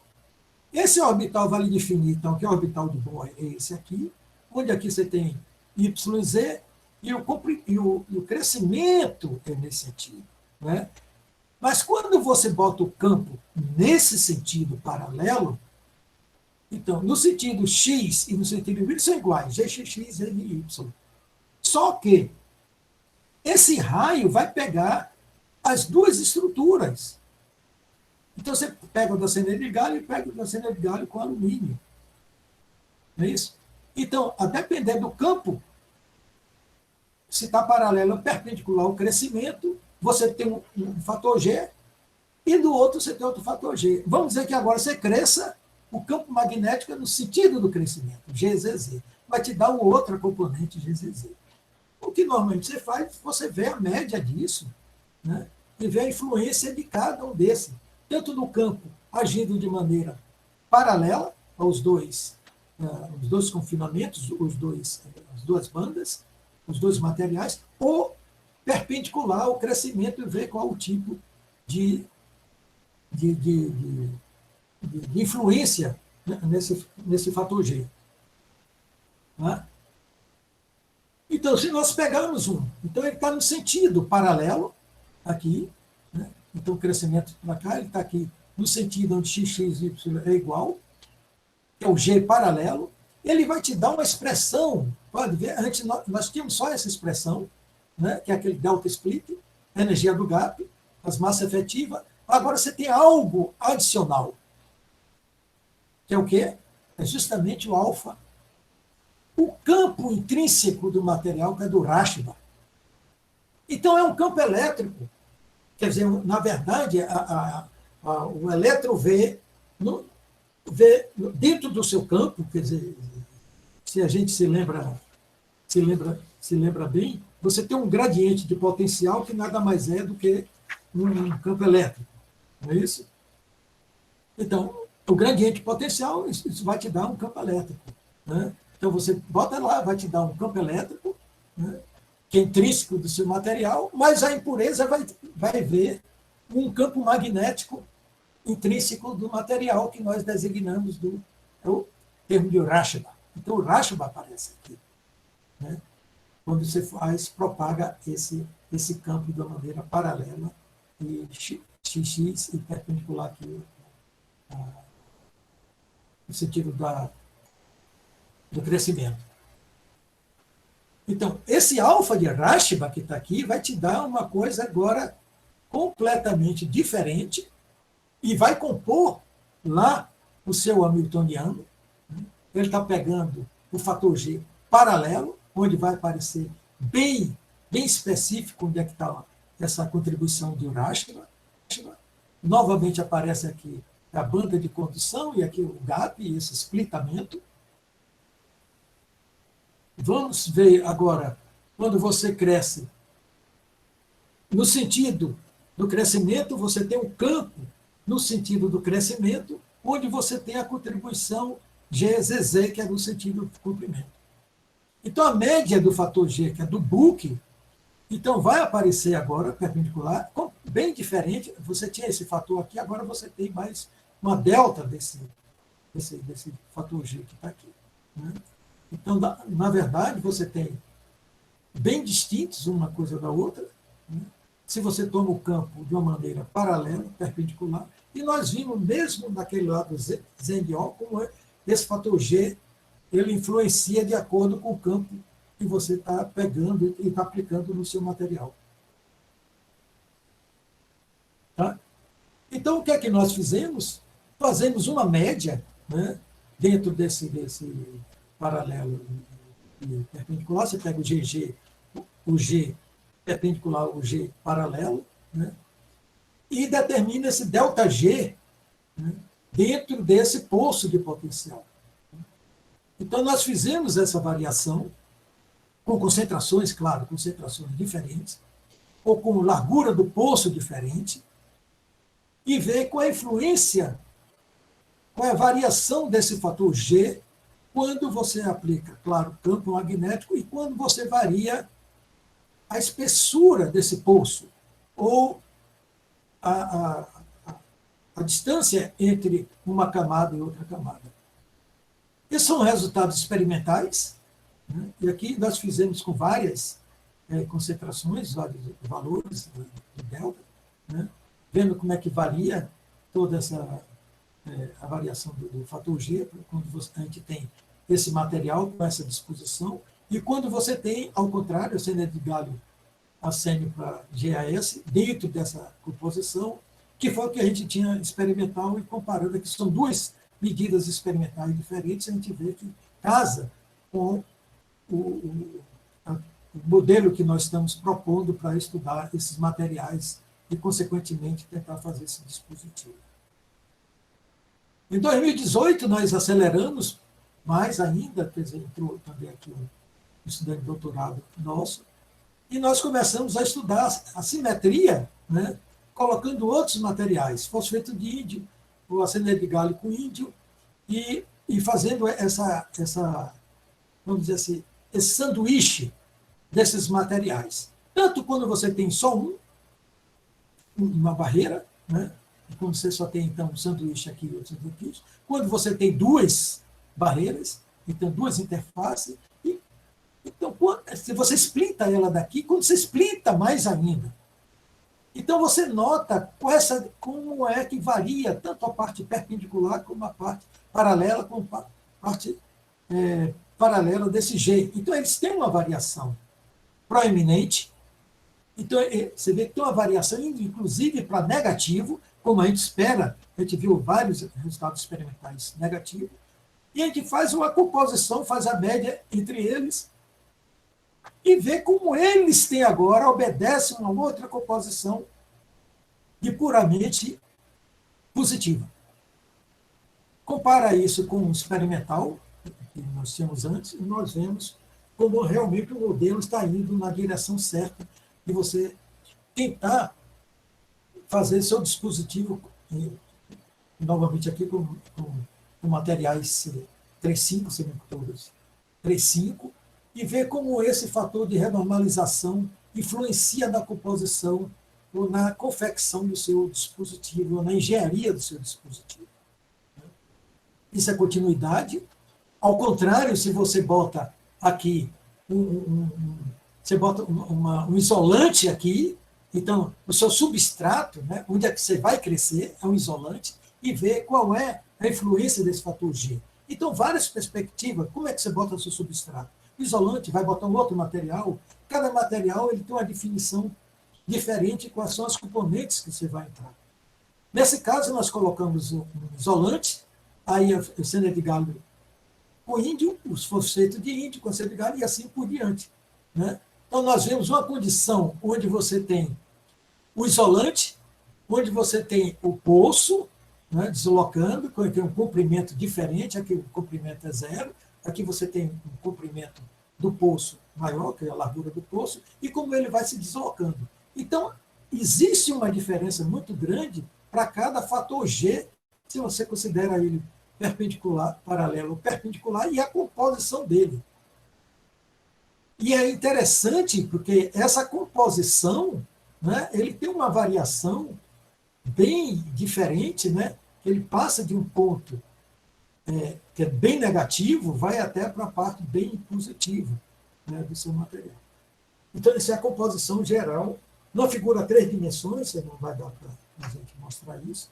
Esse orbital vai lhe definir, então, que orbital de Bohr é esse aqui, onde aqui você tem Y e Z, e o crescimento é nesse sentido, né? Mas quando você bota o campo nesse sentido paralelo, então, no sentido x e no sentido y são iguais, gxx e y. Só que esse raio vai pegar as duas estruturas. Então, você pega o da acendeiro de galho e pega o da acendeiro de galho com alumínio. Não é isso? Então, a depender do campo, se está paralelo ou perpendicular ao crescimento, você tem um fator G, e do outro você tem outro fator G. Vamos dizer que agora você cresça, o campo magnético é no sentido do crescimento, GZZ. Vai te dar o outro componente GZZ. O que normalmente você faz, você vê a média disso, né? E vê a influência de cada um desses, tanto no campo agindo de maneira paralela aos dois confinamentos, as duas bandas, os dois materiais, ou perpendicular ao crescimento e ver qual o tipo de influência, né, nesse fator G. Tá? Então, se nós pegarmos então ele está no sentido paralelo, aqui, né? Então o crescimento para cá, ele está aqui no sentido onde x, y é igual, que é o G paralelo, ele vai te dar uma expressão, pode ver, antes nós tínhamos só essa expressão, né, que é aquele delta split, energia do gap, as massas efetivas. Agora você tem algo adicional, que é o quê? É justamente o alfa. O campo intrínseco do material, que é do Rashba. Então, é um campo elétrico. Quer dizer, na verdade, o elétron vê dentro do seu campo, quer dizer, se a gente se lembra bem, você tem um gradiente de potencial que nada mais é do que um campo elétrico. Não é isso? Então, o gradiente potencial, isso vai te dar um campo elétrico. Né? Então, você bota lá, vai te dar um campo elétrico, né, que é intrínseco do seu material, mas a impureza vai ver um campo magnético intrínseco do material que nós designamos é o termo de Rashba. Então, o Rashba aparece aqui. Né? Quando você propaga esse campo de uma maneira paralela e x e perpendicular aqui no sentido do crescimento. Então, esse alfa de Rashba que está aqui vai te dar uma coisa agora completamente diferente e vai compor lá o seu hamiltoniano. Ele está pegando o fator G paralelo, onde vai aparecer bem específico onde é que está essa contribuição de Rashba. Novamente aparece aqui a banda de condução e aqui o gap, esse splitamento. Vamos ver agora, quando você cresce, no sentido do crescimento, você tem um campo no sentido do crescimento, onde você tem a contribuição GZZ, que é no sentido do comprimento. Então, a média do fator G, que é do Book, então vai aparecer agora, perpendicular, bem diferente. Você tinha esse fator aqui, agora você tem mais uma delta desse fator G que está aqui. Né? Então, na verdade, você tem bem distintos uma coisa da outra, né? Se você toma o campo de uma maneira paralela, perpendicular, e nós vimos mesmo daquele lado Zen de O, como esse fator G ele influencia de acordo com o campo que você está pegando e está aplicando no seu material. Tá? Então, o que é que nós fizemos? Fazemos uma média, né, dentro desse paralelo e perpendicular. Você pega o GG, o G perpendicular, o G paralelo, né, e determina esse ΔG, né, dentro desse poço de potencial. Então, nós fizemos essa variação com concentrações, claro, concentrações diferentes, ou com largura do poço diferente, e ver qual é a influência, qual é a variação desse fator G quando você aplica, claro, campo magnético e quando você varia a espessura desse poço, ou a distância entre uma camada e outra camada. Esses são resultados experimentais, né? E aqui nós fizemos com várias concentrações, vários valores de delta, né? Vendo como é que varia toda a variação do fator G, quando a gente tem esse material com essa disposição, e quando você tem, ao contrário, a de galho acênio para GaS, dentro dessa composição, que foi o que a gente tinha experimental, e comparando aqui, são duas medidas experimentais diferentes, a gente vê que casa com o modelo que nós estamos propondo para estudar esses materiais e, consequentemente, tentar fazer esse dispositivo. Em 2018, nós aceleramos mais ainda, quer dizer, entrou também aqui um estudante de doutorado nosso, e nós começamos a estudar a simetria, né, colocando outros materiais, fosfeto de índio, o arsenide de galho com índio, e fazendo vamos dizer assim, esse sanduíche desses materiais. Tanto quando você tem só uma barreira, né, quando você só tem, então, um sanduíche aqui e outro sanduíche, quando você tem duas barreiras, então, duas interfaces, então, se você splita ela daqui, quando você splita mais ainda, então você nota como é que varia tanto a parte perpendicular como a parte paralela, como a parte paralela desse G. Então, eles têm uma variação proeminente. Então, você vê que tem uma variação, inclusive para negativo, como a gente espera. A gente viu vários resultados experimentais negativos. E a gente faz uma composição, faz a média entre eles, e vê como eles têm agora, obedecem uma outra composição de puramente positiva. Compara isso com o experimental, que nós tínhamos antes, e nós vemos como realmente o modelo está indo na direção certa de você tentar fazer seu dispositivo, novamente aqui com materiais 3,5, semicondutores 3,5, e ver como esse fator de renormalização influencia na composição ou na confecção do seu dispositivo, ou na engenharia do seu dispositivo. Isso é continuidade. Ao contrário, se você bota aqui você bota um isolante aqui, então o seu substrato, né, onde é que você vai crescer, é um isolante, e ver qual é a influência desse fator G. Então, várias perspectivas, como é que você bota o seu substrato? O isolante vai botar um outro material, cada material ele tem uma definição diferente, quais são as componentes que você vai entrar. Nesse caso, nós colocamos um isolante, aí a cena de galho com índio, os fosfetos de índio com cena de galho, e assim por diante. Né? Então, nós vemos uma condição onde você tem o isolante, onde você tem o poço, né, deslocando, tem um comprimento diferente, aqui o comprimento é 0, aqui você tem um comprimento do poço maior, que é a largura do poço, e como ele vai se deslocando. Então, existe uma diferença muito grande para cada fator G, se você considera ele perpendicular, paralelo ou perpendicular, e a composição dele. E é interessante porque essa composição, né, ele tem uma variação bem diferente, né? Ele passa de um ponto que é bem negativo, vai até para a parte bem positiva, né, do seu material. Então, essa é a composição geral. Numa figura 3 dimensões, você não vai dar para a gente mostrar isso,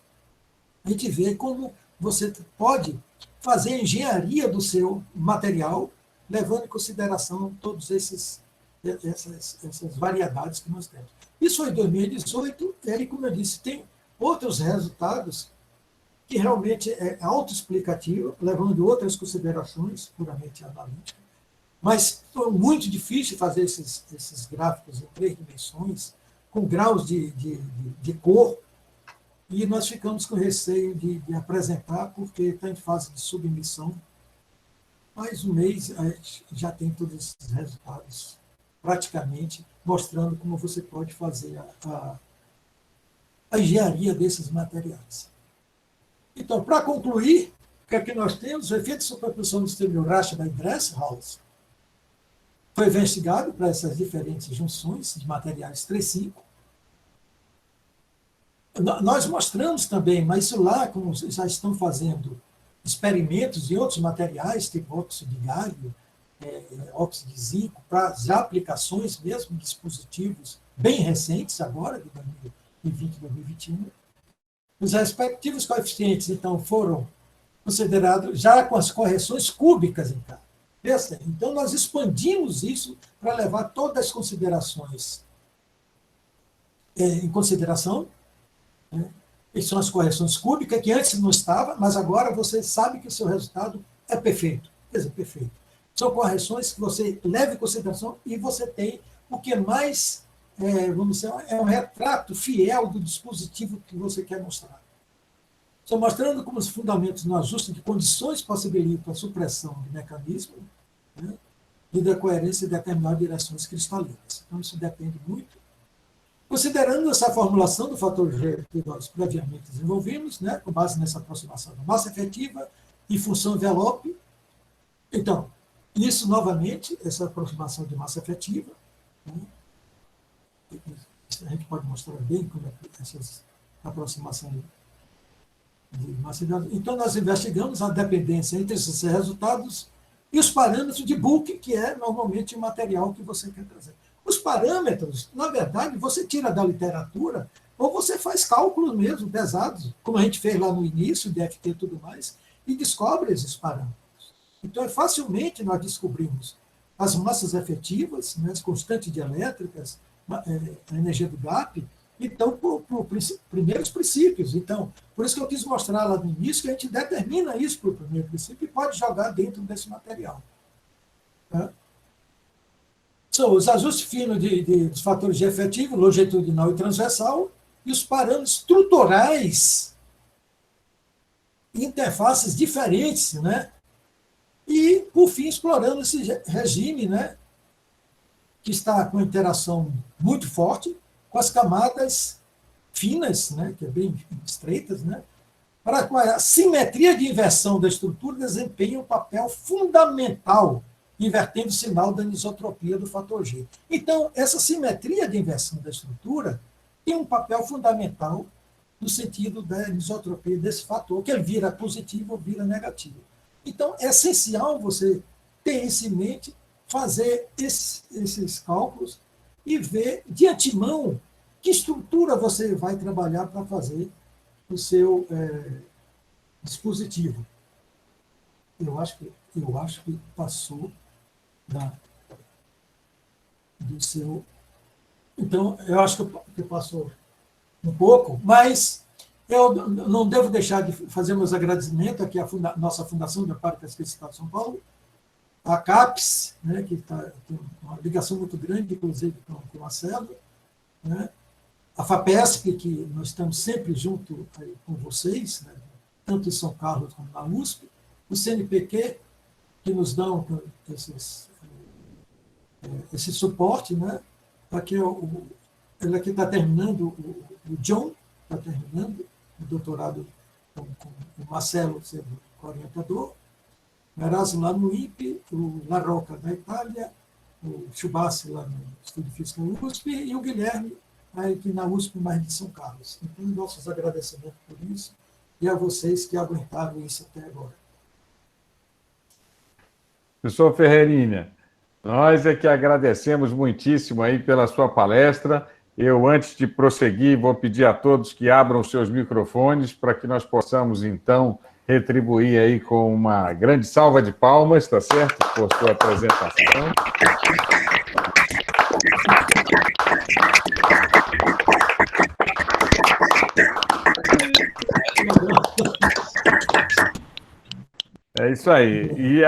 a gente vê como você pode fazer a engenharia do seu material, levando em consideração todas essas variedades que nós temos. Isso foi em 2018, e aí, como eu disse, tem outros resultados que realmente é autoexplicativo, levando outras considerações puramente analíticas, mas foi muito difícil fazer esses gráficos em 3 dimensões, com graus de cor, e nós ficamos com receio de apresentar, porque está em fase de submissão. Mais um mês já tem todos esses resultados, praticamente, mostrando como você pode fazer a engenharia desses materiais. Então, para concluir, o que é que nós temos? O efeito de superposição do sistema de Rashba e Dresselhaus foi investigado para essas diferentes junções de materiais 3,5. Nós mostramos também, mas isso lá, como já estão fazendo experimentos em outros materiais, tipo óxido de galho, óxido de zinco, para já aplicações mesmo de dispositivos bem recentes, agora, de 2020 e 2021. Os respectivos coeficientes, então, foram considerados já com as correções cúbicas em cada. Então, nós expandimos isso para levar todas as considerações em consideração. Essas são as correções cúbicas, que antes não estava, mas agora você sabe que o seu resultado é perfeito. Quer dizer, perfeito. São correções que você leva em consideração e você tem o que mais, vamos dizer, é um retrato fiel do dispositivo que você quer mostrar. Estou mostrando como os fundamentos no ajuste de condições possibilitam a supressão de mecanismo, né, e da coerência de determinadas direções cristalinas. Então, isso depende muito. Considerando essa formulação do fator G que nós previamente desenvolvimos, né, com base nessa aproximação da massa efetiva e função envelope, então, isso novamente, essa aproximação de massa efetiva, né, a gente pode mostrar bem como é que essas aproximações de massa efetiva. Então, nós investigamos a dependência entre esses resultados e os parâmetros de Book, que é normalmente o material que você quer trazer. Os parâmetros, na verdade, você tira da literatura ou você faz cálculos mesmo pesados, como a gente fez lá no início, DFT e tudo mais, e descobre esses parâmetros. Então, facilmente nós descobrimos as massas efetivas, né, as constantes dielétricas, a energia do gap, então, por primeiros princípios. Então, por isso que eu quis mostrar lá no início que a gente determina isso por primeiro princípio e pode jogar dentro desse material. Tá? São os ajustes finos dos fatores de efetivo, longitudinal e transversal, e os parâmetros estruturais, interfaces diferentes, né? E, por fim, explorando esse regime, né, que está com interação muito forte com as camadas finas, né, que é bem estreitas, né, para a simetria de inversão da estrutura desempenha um papel fundamental, invertendo o sinal da anisotropia do fator G. Então, essa simetria de inversão da estrutura tem um papel fundamental no sentido da anisotropia desse fator, que ele vira positivo ou vira negativo. Então, é essencial você ter isso em mente, fazer esses cálculos e ver de antemão que estrutura você vai trabalhar para fazer o seu dispositivo. Eu acho que passou do seu... Então, eu acho que passou um pouco, mas eu não devo deixar de fazer meus agradecimentos aqui à nossa Fundação de Amparo e Pesquisa do Estado de São Paulo, a CAPES, né, que tem uma ligação muito grande, inclusive, com o Marcelo, né, a FAPESP, que nós estamos sempre junto aí com vocês, né, tanto em São Carlos como na USP, o CNPq, que nos dão esse suporte, né, para que ele aqui está terminando, o John está terminando o doutorado com o Marcelo sendo orientador, o Erasmo lá no INPE, o La Rocca na Itália, o Chubassi lá no Estúdio Física USP e o Guilherme aqui na USP, mais de São Carlos. Então, nossos agradecimentos por isso e a vocês que aguentaram isso até agora. Professor Ferreirinha, nós é que agradecemos muitíssimo aí pela sua palestra. Eu, antes de prosseguir, vou pedir a todos que abram os seus microfones para que nós possamos, então, retribuir aí com uma grande salva de palmas, tá certo? Por sua apresentação. É isso aí. E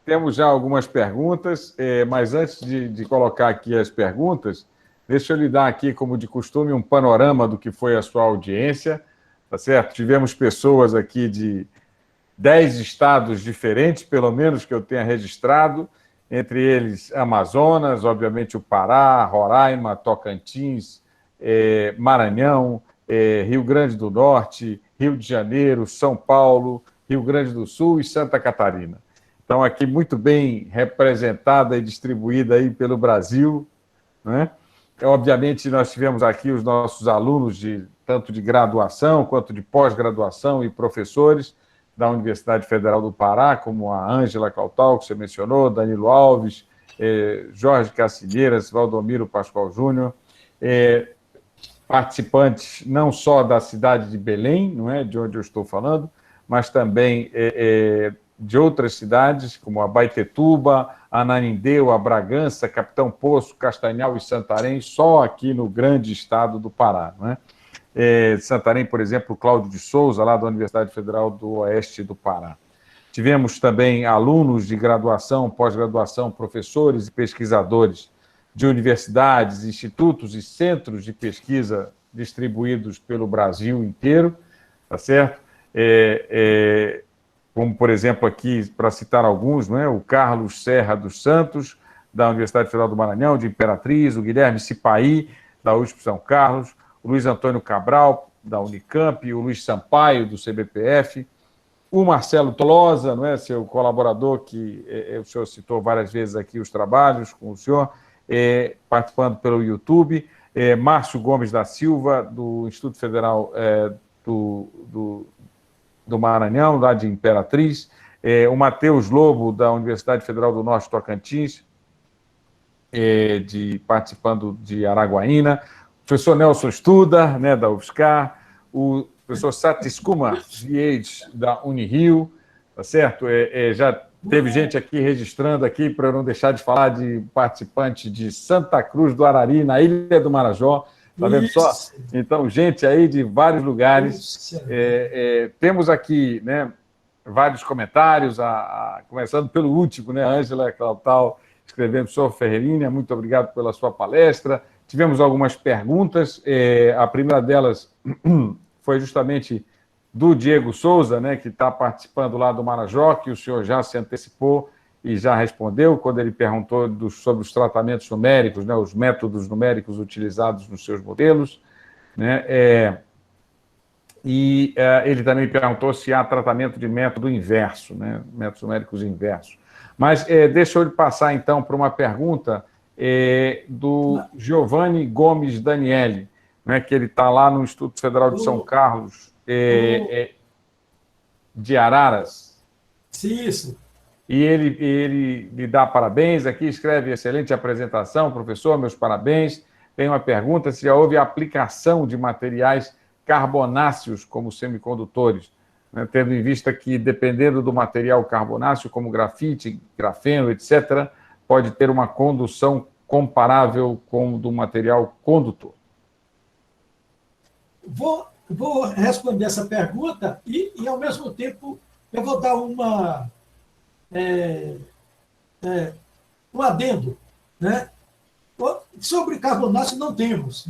temos já algumas perguntas, mas antes de colocar aqui as perguntas, deixa eu lhe dar aqui, como de costume, um panorama do que foi a sua audiência, tá certo? Tivemos pessoas aqui de 10 estados diferentes, pelo menos que eu tenha registrado, entre eles Amazonas, obviamente o Pará, Roraima, Tocantins, Maranhão, Rio Grande do Norte, Rio de Janeiro, São Paulo, Rio Grande do Sul e Santa Catarina. Então, aqui muito bem representada e distribuída aí pelo Brasil, né? Obviamente, nós tivemos aqui os nossos alunos, tanto de graduação quanto de pós-graduação e professores da Universidade Federal do Pará, como a Ângela Cautal, que você mencionou, Danilo Alves, Jorge Cacilheiras, Valdomiro Pascoal Júnior, participantes não só da cidade de Belém, não é, de onde eu estou falando, mas também de outras cidades, como a Baitetuba, Ananindeua, a Bragança, Capitão Poço, Castanhal e Santarém, só aqui no grande estado do Pará. Não é? Santarém, por exemplo, Cláudio de Souza, lá da Universidade Federal do Oeste do Pará. Tivemos também alunos de graduação, pós-graduação, professores e pesquisadores de universidades, institutos e centros de pesquisa distribuídos pelo Brasil inteiro, tá certo? Como, por exemplo, aqui, para citar alguns, não é? O Carlos Serra dos Santos, da Universidade Federal do Maranhão, de Imperatriz, o Guilherme Cipaí, da USP São Carlos, o Luiz Antônio Cabral, da Unicamp, o Luiz Sampaio, do CBPF, o Marcelo Tolosa, não é? Seu colaborador, que o senhor citou várias vezes aqui os trabalhos com o senhor, participando pelo YouTube, Márcio Gomes da Silva, do Instituto Federal do Maranhão, lá de Imperatriz, o Matheus Lobo, da Universidade Federal do Norte Tocantins, participando de Araguaína, o professor Nelson Studa, né, da UFSCar, o professor Satis Kumar Viedes, da Unirio, tá certo? Já teve gente aqui registrando aqui, para eu não deixar de falar, de participante de Santa Cruz do Arari, na Ilha do Marajó. Está vendo só? Então, gente aí de vários lugares. Temos aqui, né, vários comentários, começando pelo último, né, Ângela Cautal, escrevendo: professor Ferreirinha, muito obrigado pela sua palestra. Tivemos algumas perguntas. A primeira delas foi justamente do Diego Souza, né, que está participando lá do Marajó, que o senhor já se antecipou e já respondeu, quando ele perguntou sobre os tratamentos numéricos, né, os métodos numéricos utilizados nos seus modelos. Né, ele também perguntou se há tratamento de método inverso, né, métodos numéricos inversos. Mas deixa eu lhe passar, então, para uma pergunta do Giovanni Gomes Daniele, né, que ele está lá no Instituto Federal de São Carlos, de Araras. Isso. E ele lhe dá parabéns aqui, escreve: excelente apresentação, professor, meus parabéns. Tem uma pergunta: se já houve aplicação de materiais carbonáceos como semicondutores, né, tendo em vista que, dependendo do material carbonáceo, como grafite, grafeno, etc., pode ter uma condução comparável com do material condutor. Vou responder essa pergunta e, ao mesmo tempo, eu vou dar um adendo, né? Sobre carbonáceo não temos.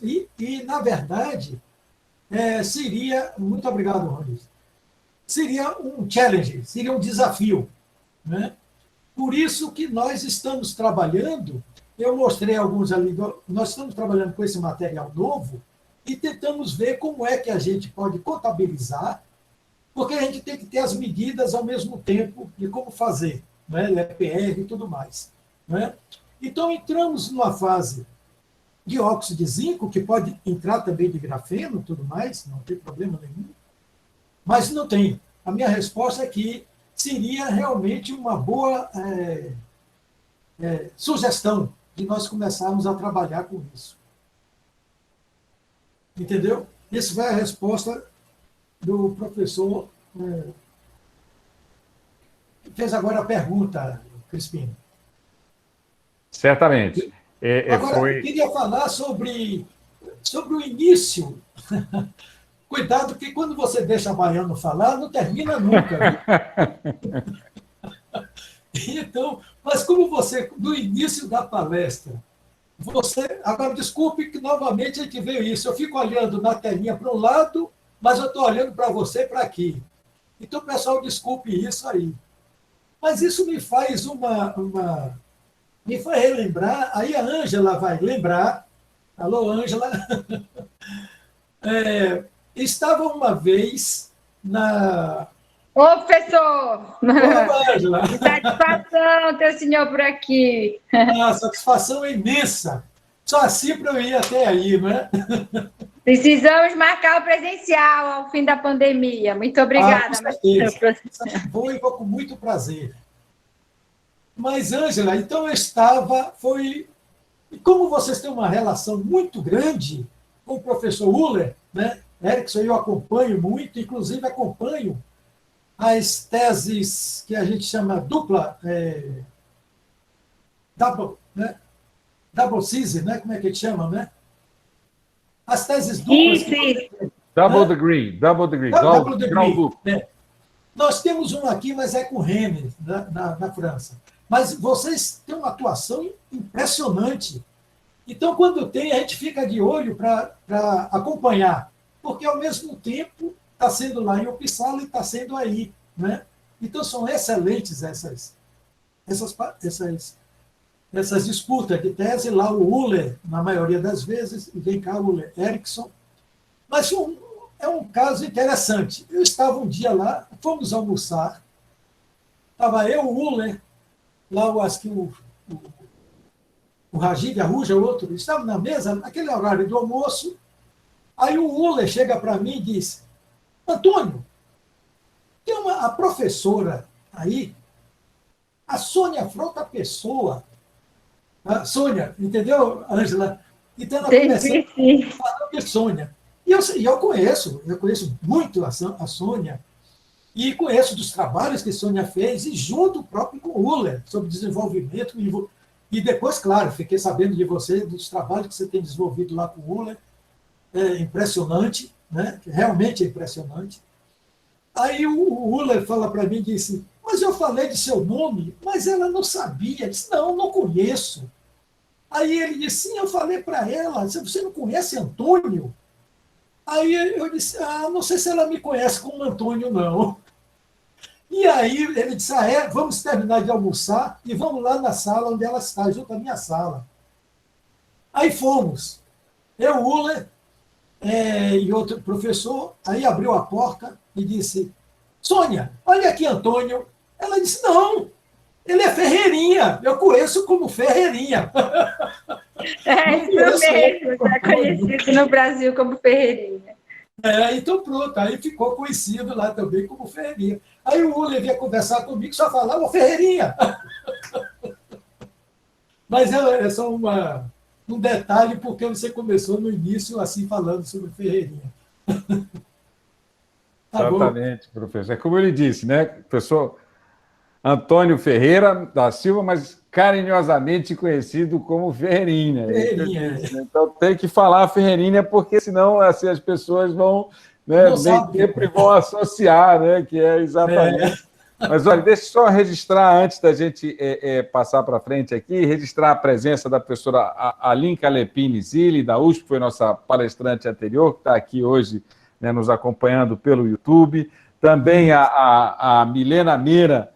E na verdade, seria, muito obrigado, Rony, seria um challenge, seria um desafio, né? Por isso que nós estamos trabalhando, eu mostrei alguns ali, nós estamos trabalhando com esse material novo e tentamos ver como é que a gente pode contabilizar, porque a gente tem que ter as medidas ao mesmo tempo de como fazer, né? EPR e tudo mais. Né? Então, entramos numa fase de óxido de zinco, que pode entrar também de grafeno e tudo mais, não tem problema nenhum, mas não tem. A minha resposta é que seria realmente uma boa sugestão de nós começarmos a trabalhar com isso. Entendeu? Essa foi a resposta do professor que fez agora a pergunta, Crispino. Certamente. Agora, eu queria falar sobre o início. Cuidado que quando você deixa baiano falar, não termina nunca. Então, mas como você, no início da palestra, agora desculpe que novamente a gente veio isso, eu fico olhando na telinha para um lado, mas eu estou olhando para você para aqui. Então, pessoal, desculpe isso aí. Mas isso me faz me faz relembrar, aí a Ângela vai lembrar, alô, Ângela, estava uma vez na... Ô, professor! Ô, Ângela! Satisfação ter o senhor por aqui. A satisfação é imensa. Só assim para eu ir até aí, né? Precisamos marcar o presencial ao fim da pandemia. Muito obrigada. Vou e vou com muito prazer. Mas, Ângela, então como vocês têm uma relação muito grande com o professor Uller, né? Erickson, eu acompanho muito, inclusive acompanho as teses que a gente chama dupla, double thesis, né? Como é que a gente chama, né? As teses duplas. Isso. Double degree. Double degree. Nós temos uma aqui, mas é com Rennes, na França. Mas vocês têm uma atuação impressionante. Então, quando tem, a gente fica de olho para acompanhar, porque, ao mesmo tempo, está sendo lá em Uppsala e está sendo aí. Né? Então, são excelentes essas disputas de tese. Lá o Uller, na maioria das vezes, e vem cá o Uller Erickson. Mas é um caso interessante. Eu estava um dia lá, fomos almoçar, estava eu, o Uller, lá acho que o Rajiv, a Ruja, o outro, estavam na mesa, naquele horário do almoço. Aí o Uller chega para mim e diz: Antônio, tem a professora aí, a Sônia Frota Pessoa. A Sônia, entendeu, Ângela? Então ela começou a falar de Sônia. E eu conheço muito a Sônia, e conheço dos trabalhos que a Sônia fez, e junto próprio com o Uller, sobre desenvolvimento. E depois, claro, fiquei sabendo de você, dos trabalhos que você tem desenvolvido lá com o Uller. É impressionante, né? Realmente é impressionante. Aí o Uller fala para mim e disse: mas eu falei de seu nome, mas ela não sabia. Eu disse: não conheço. Aí ele disse: sim, eu falei para ela, você não conhece Antônio? Aí eu disse: não sei se ela me conhece como Antônio, não. E aí ele disse: vamos terminar de almoçar e vamos lá na sala onde ela está, junto à minha sala. Aí fomos. Eu, Uller, e outro professor, aí abriu a porta e disse: Sônia, olha aqui Antônio. Ela disse: não, ele é Ferreirinha, eu conheço como Ferreirinha. Isso mesmo, é conhecido no Brasil como Ferreirinha. Então pronto, aí ficou conhecido lá também como Ferreirinha. Aí o Uller vinha conversar comigo, só falava Ferreirinha. Mas é só um detalhe, porque você começou no início assim falando sobre Ferreirinha. Exatamente, professor. É como ele disse, né, professor Antônio Ferreira da Silva, mas carinhosamente conhecido como Ferreirinha. Ferreirinha. Então tem que falar Ferreirinha, porque senão assim, as pessoas vão, né, nem sempre vão associar, né, que é exatamente. Mas olha, deixa eu só registrar, antes da gente passar para frente aqui, registrar a presença da professora Alinka Lepini Zilli, da USP, que foi nossa palestrante anterior, que está aqui hoje, né, nos acompanhando pelo YouTube. Também a Milena Meira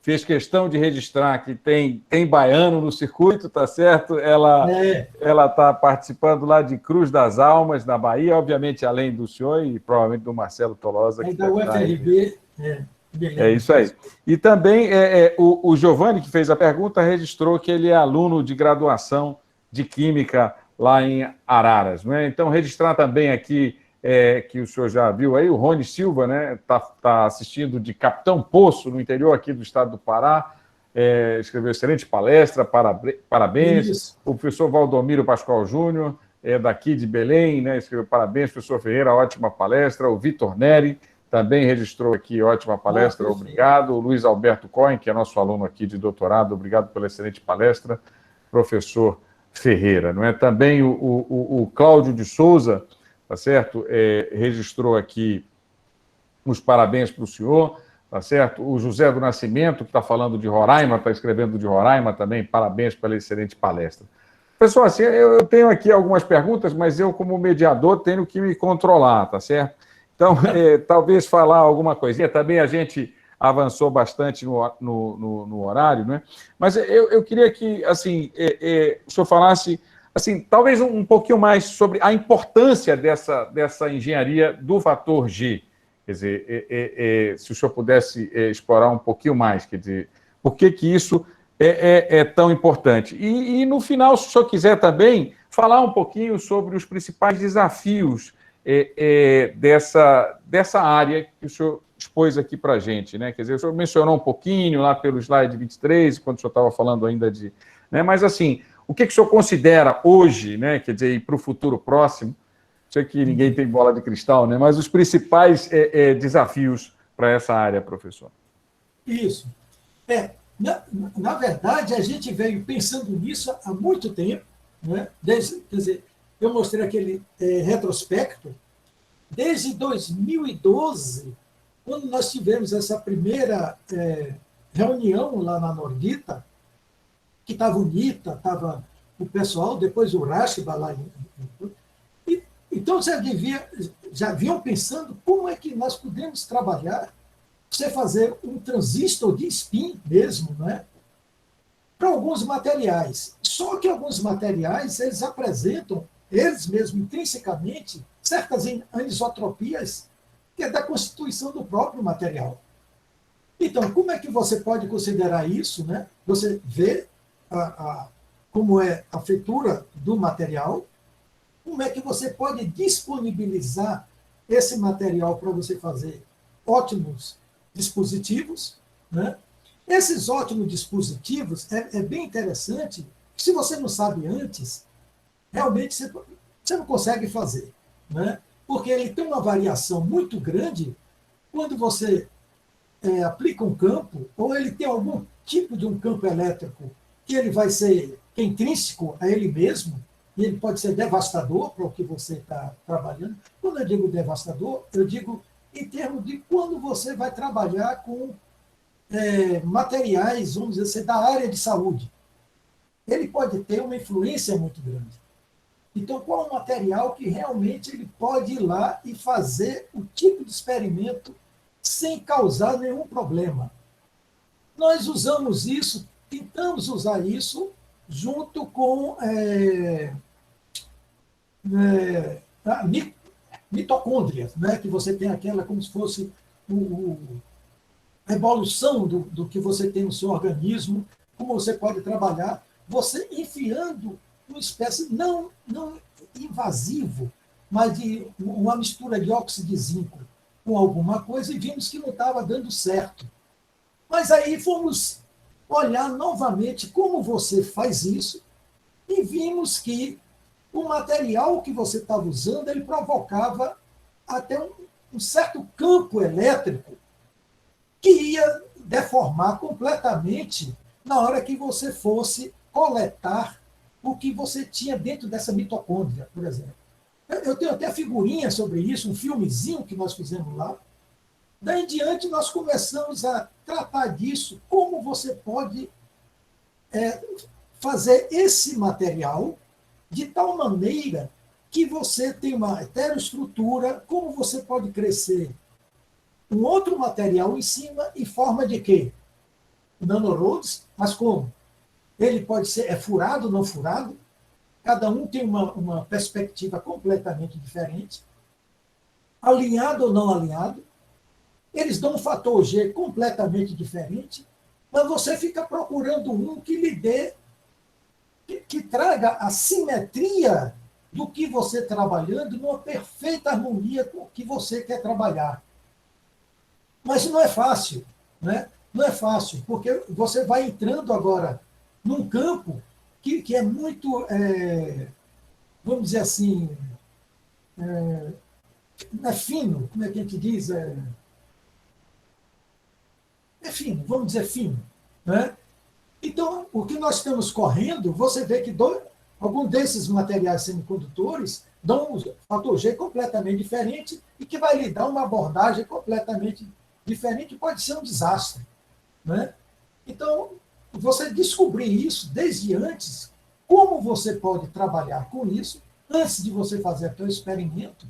fez questão de registrar que tem baiano no circuito, tá certo? Ela está participando lá de Cruz das Almas, na Bahia, obviamente, além do senhor e provavelmente do Marcelo Tolosa. Da UFRB. É isso aí. E também o Giovanni, que fez a pergunta, registrou que ele é aluno de graduação de Química lá em Araras. Né? Então, registrar também aqui que o senhor já viu aí, o Rony Silva, né, tá assistindo de Capitão Poço, no interior aqui do estado do Pará, escreveu excelente palestra, parabéns. Isso. O professor Valdomiro Pascoal Júnior, daqui de Belém, né, escreveu parabéns, professor Ferreira, ótima palestra. O Vitor Neri também registrou aqui, ótima palestra, obrigado. O Luiz Alberto Cohen, que é nosso aluno aqui de doutorado, obrigado pela excelente palestra, professor Ferreira. Não é? Também o Cláudio de Souza, tá certo? Registrou aqui os parabéns para o senhor, tá certo? O José do Nascimento, que está falando de Roraima, está escrevendo de Roraima também, parabéns pela excelente palestra. Pessoal, assim, eu tenho aqui algumas perguntas, mas eu, como mediador, tenho que me controlar, tá certo? Então, talvez falar alguma coisinha. Também a gente avançou bastante no horário, né? Mas eu queria que, assim, o senhor falasse, assim, talvez um pouquinho mais sobre a importância dessa engenharia do fator G. Quer dizer, se o senhor pudesse explorar um pouquinho mais, quer dizer, por que isso é tão importante? E, no final, se o senhor quiser também, falar um pouquinho sobre os principais desafios dessa área que o senhor expôs aqui para a gente, né? Quer dizer, o senhor mencionou um pouquinho lá pelo slide 23, quando o senhor estava falando ainda de... Né? Mas, assim, o que o senhor considera hoje, né? Quer dizer, para o futuro próximo, sei que ninguém tem bola de cristal, né? Mas os principais desafios para essa área, professor. Isso. Na verdade, a gente veio pensando nisso há muito tempo, né? Quer dizer, eu mostrei aquele retrospecto, desde 2012, quando nós tivemos essa primeira reunião lá na Nordita, que estava o NITA, estava o pessoal, depois o Rashba lá. Então, já vinham pensando como é que nós podemos trabalhar, você fazer um transistor de spin mesmo, né? Para alguns materiais. Só que alguns materiais, eles apresentam, eles mesmos, intrinsecamente, certas anisotropias que é da constituição do próprio material. Então, como é que você pode considerar isso, né? Você vê como é a feitura do material, como é que você pode disponibilizar esse material para você fazer ótimos dispositivos, né? Esses ótimos dispositivos é bem interessante. Se você não sabe antes, realmente você não consegue fazer, né? Porque ele tem uma variação muito grande quando você aplica um campo, ou ele tem algum tipo de um campo elétrico que ele vai ser intrínseco a ele mesmo, e ele pode ser devastador para o que você está trabalhando. Quando eu digo devastador, eu digo em termos de quando você vai trabalhar com materiais, vamos dizer assim, da área de saúde. Ele pode ter uma influência muito grande. Então, qual é o material que realmente ele pode ir lá e fazer o tipo de experimento sem causar nenhum problema? Nós usamos isso, tentamos usar isso junto com a mitocôndria, né? Que você tem aquela como se fosse a evolução do que você tem no seu organismo, como você pode trabalhar, você enfiando uma espécie não invasivo, mas de uma mistura de óxido de zinco com alguma coisa, e vimos que não estava dando certo. Mas aí fomos olhar novamente como você faz isso, e vimos que o material que você estava usando, ele provocava até um certo campo elétrico que ia deformar completamente na hora que você fosse coletar o que você tinha dentro dessa mitocôndria, por exemplo. Eu tenho até figurinha sobre isso, um filmezinho que nós fizemos lá. Daí em diante, nós começamos a tratar disso, como você pode fazer esse material de tal maneira que você tem uma heteroestrutura, como você pode crescer um outro material em cima em forma de quê? Nanorods, mas como? Ele pode ser furado ou não furado, cada um tem uma perspectiva completamente diferente, alinhado ou não alinhado, eles dão um fator G completamente diferente, mas você fica procurando um que lhe dê, que traga a simetria do que você trabalhando numa perfeita harmonia com o que você quer trabalhar. Mas não é fácil, né? Não é fácil, porque você vai entrando agora num campo que é muito, vamos dizer assim, é fino, como é que a gente diz? É fino, vamos dizer fino, né? Então, o que nós estamos correndo, você vê que algum desses materiais semicondutores dão um fator G completamente diferente e que vai lhe dar uma abordagem completamente diferente, pode ser um desastre, né? Então, você descobrir isso desde antes, como você pode trabalhar com isso, antes de você fazer o seu experimento,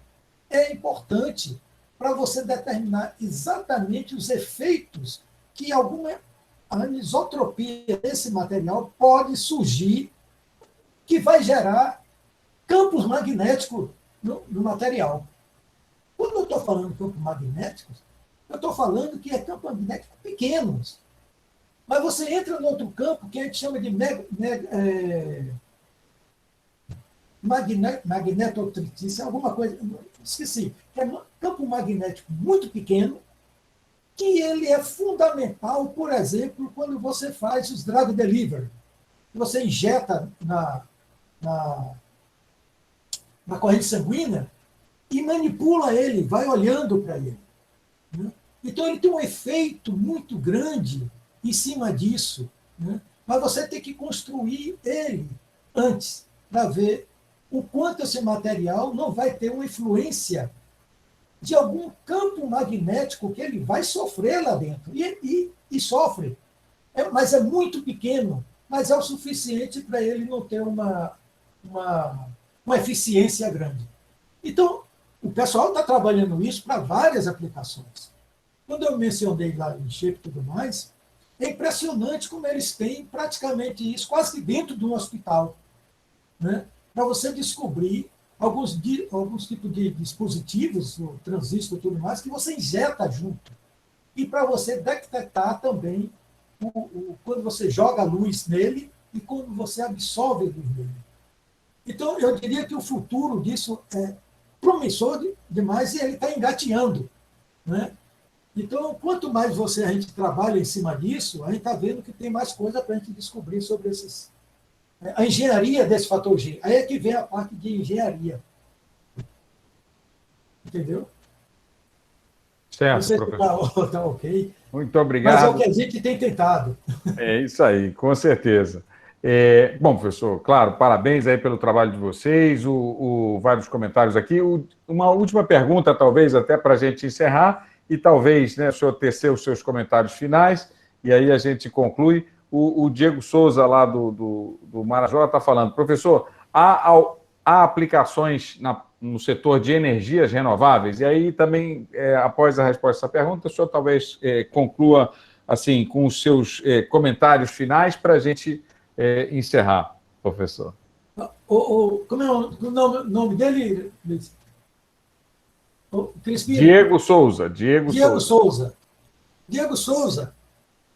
é importante para você determinar exatamente os efeitos que alguma anisotropia desse material pode surgir, que vai gerar campos magnéticos no material. Quando eu estou falando de campos magnéticos, eu estou falando que é campos magnéticos pequenos. Mas você entra no outro campo que a gente chama de magnetotritícia, alguma coisa, esqueci. É um campo magnético muito pequeno, que ele é fundamental, por exemplo, quando você faz os drug delivery. Você injeta na corrente sanguínea e manipula ele, vai olhando para ele, né? Então, ele tem um efeito muito grande em cima disso, né? Mas você tem que construir ele antes, para ver o quanto esse material não vai ter uma influência de algum campo magnético que ele vai sofrer lá dentro. E sofre. Mas é muito pequeno, mas é o suficiente para ele não ter uma eficiência grande. Então, o pessoal está trabalhando isso para várias aplicações. Quando eu mencionei lá em shape e tudo mais, é impressionante como eles têm praticamente isso quase que dentro de um hospital, né? Para você descobrir alguns tipos de dispositivos, o transistor e tudo mais, que você injeta junto. E para você detectar também quando você joga a luz nele e quando você absorve a luz nele. Então, eu diria que o futuro disso é promissor demais e ele está engateando, né? Então, quanto mais a gente trabalha em cima disso, a gente está vendo que tem mais coisa para a gente descobrir sobre a engenharia desse fator G. Aí é que vem a parte de engenharia. Entendeu? Certo, não sei professor. se está ok. Muito obrigado. Mas é o que a gente tem tentado. É isso aí, com certeza. Bom, professor, claro, parabéns aí pelo trabalho de vocês, vários comentários aqui. Uma última pergunta, talvez, até para a gente encerrar, e talvez, né, o senhor tecer os seus comentários finais, e aí a gente conclui. O Diego Souza, lá do Marajó, está falando, professor, há aplicações no setor de energias renováveis? E aí também, após a resposta a essa pergunta, o senhor talvez conclua assim, com os seus comentários finais para a gente encerrar, professor. Como é o nome dele, Luiz? Diego Souza. Diego Souza,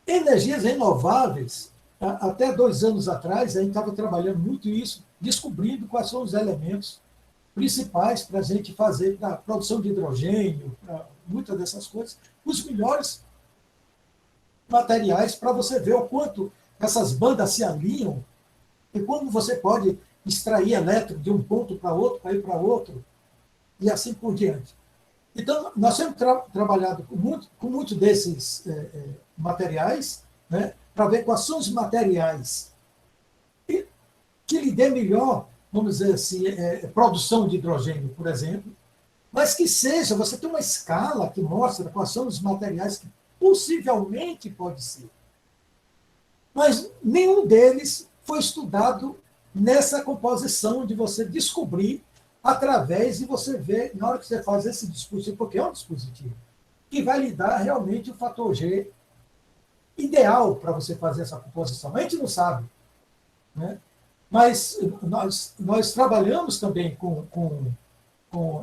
energias renováveis, até 2 anos atrás, a gente estava trabalhando muito isso, descobrindo quais são os elementos principais para a gente fazer para a produção de hidrogênio, para muitas dessas coisas, os melhores materiais para você ver o quanto essas bandas se alinham e como você pode extrair elétron de um ponto para outro, para ir para outro, e assim por diante. Então, nós temos trabalhado com muitos desses materiais, né, para ver quais são os materiais que lhe dê melhor, vamos dizer assim, produção de hidrogênio, por exemplo, mas que seja, você tem uma escala que mostra quais são os materiais que possivelmente pode ser. Mas nenhum deles foi estudado nessa composição de você descobrir através de você ver, na hora que você faz esse dispositivo, porque é um dispositivo, que vai lhe dar realmente o fator G ideal para você fazer essa composição. A gente não sabe, né? Mas nós trabalhamos também com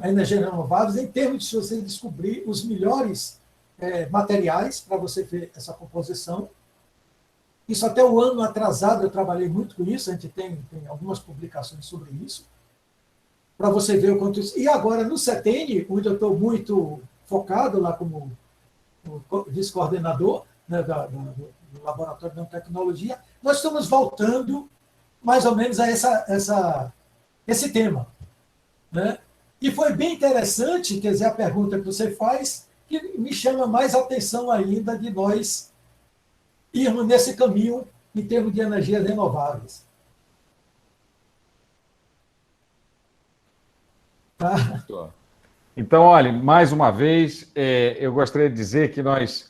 energias renováveis em termos de você descobrir os melhores materiais para você ver essa composição. Isso até o ano atrasado eu trabalhei muito com isso, a gente tem algumas publicações sobre isso. para você ver o quanto isso... E agora, no CETENI, onde eu estou muito focado lá como vice-coordenador, né, do Laboratório de Nanotecnologia, nós estamos voltando mais ou menos a esse tema, né? E foi bem interessante, quer dizer, a pergunta que você faz, que me chama mais atenção ainda de nós irmos nesse caminho em termos de energias renováveis. Tá? Então, olha, mais uma vez, eu gostaria de dizer que nós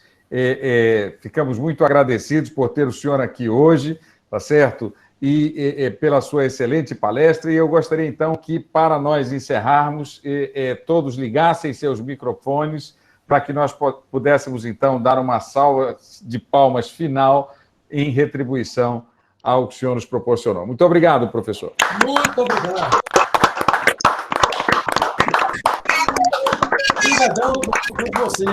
ficamos muito agradecidos por ter o senhor aqui hoje, tá certo? E pela sua excelente palestra. E eu gostaria, então, que, para nós encerrarmos, todos ligassem seus microfones para que nós pudéssemos, então, dar uma salva de palmas final em retribuição ao que o senhor nos proporcionou. Muito obrigado, professor. Muito obrigado. Obrigadão por você.